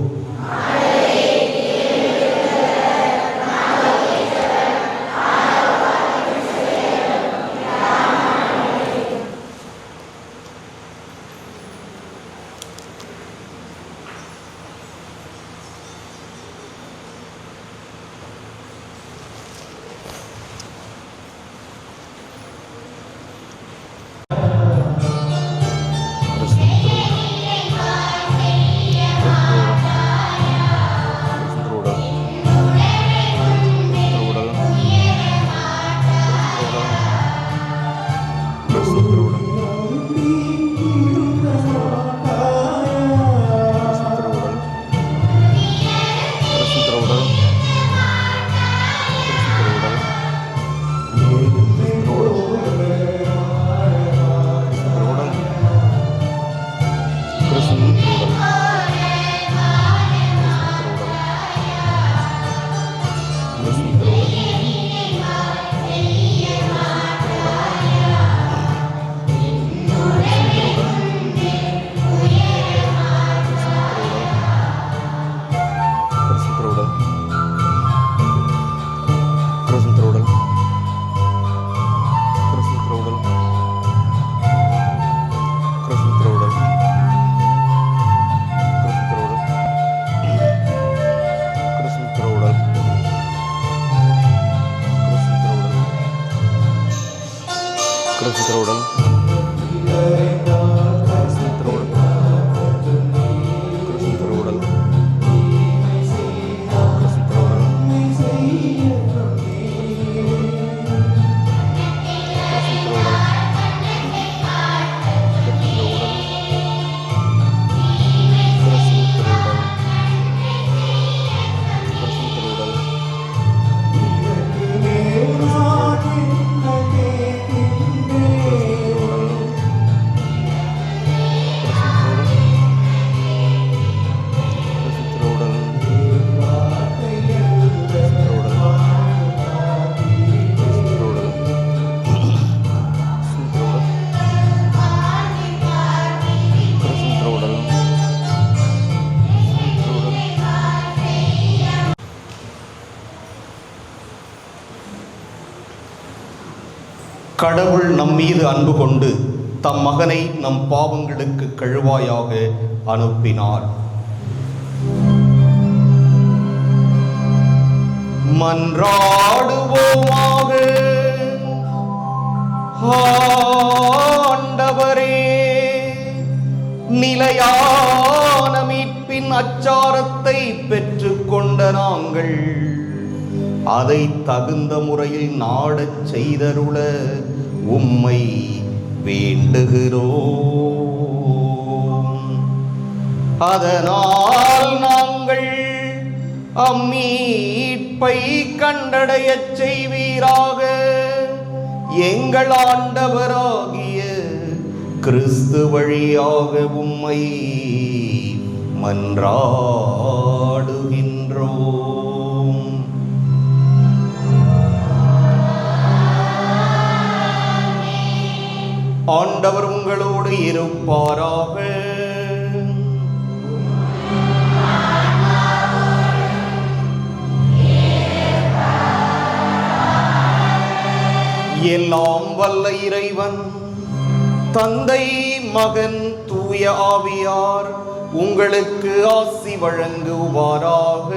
S6: கிறிஸ்து உடல் கடவுள் நம் மீது அன்பு கொண்டு தம் மகனை நம் பாவங்களுக்கு கழுவாயாக அனுப்பினார். மன்றாடுவோமாக. ஆண்டவரே, நிலையான மீட்பின் அச்சாரத்தை பெற்றுக்கொண்ட நாங்கள் அதை தகுந்த முறையில் நாடச் செய்தருள உம்மை வேண்டுகிறோம். அதனால் நாங்கள் அம்மீட்பை கண்டடையச் செய்வீராக. எங்கள் ஆண்டவராகிய கிறிஸ்து வழியாக உம்மை மன்றாடுகின்றோம். ஆண்டவர் உங்களோடு இருப்பாராக. எல்லாம் வல்ல இறைவன் தந்தை, மகன், தூய ஆவியார் உங்களுக்கு ஆசி வழங்குவாராக.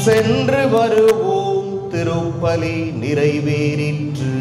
S6: சென்று வருவோம். திருப்பலி நிறைவேறிற்று.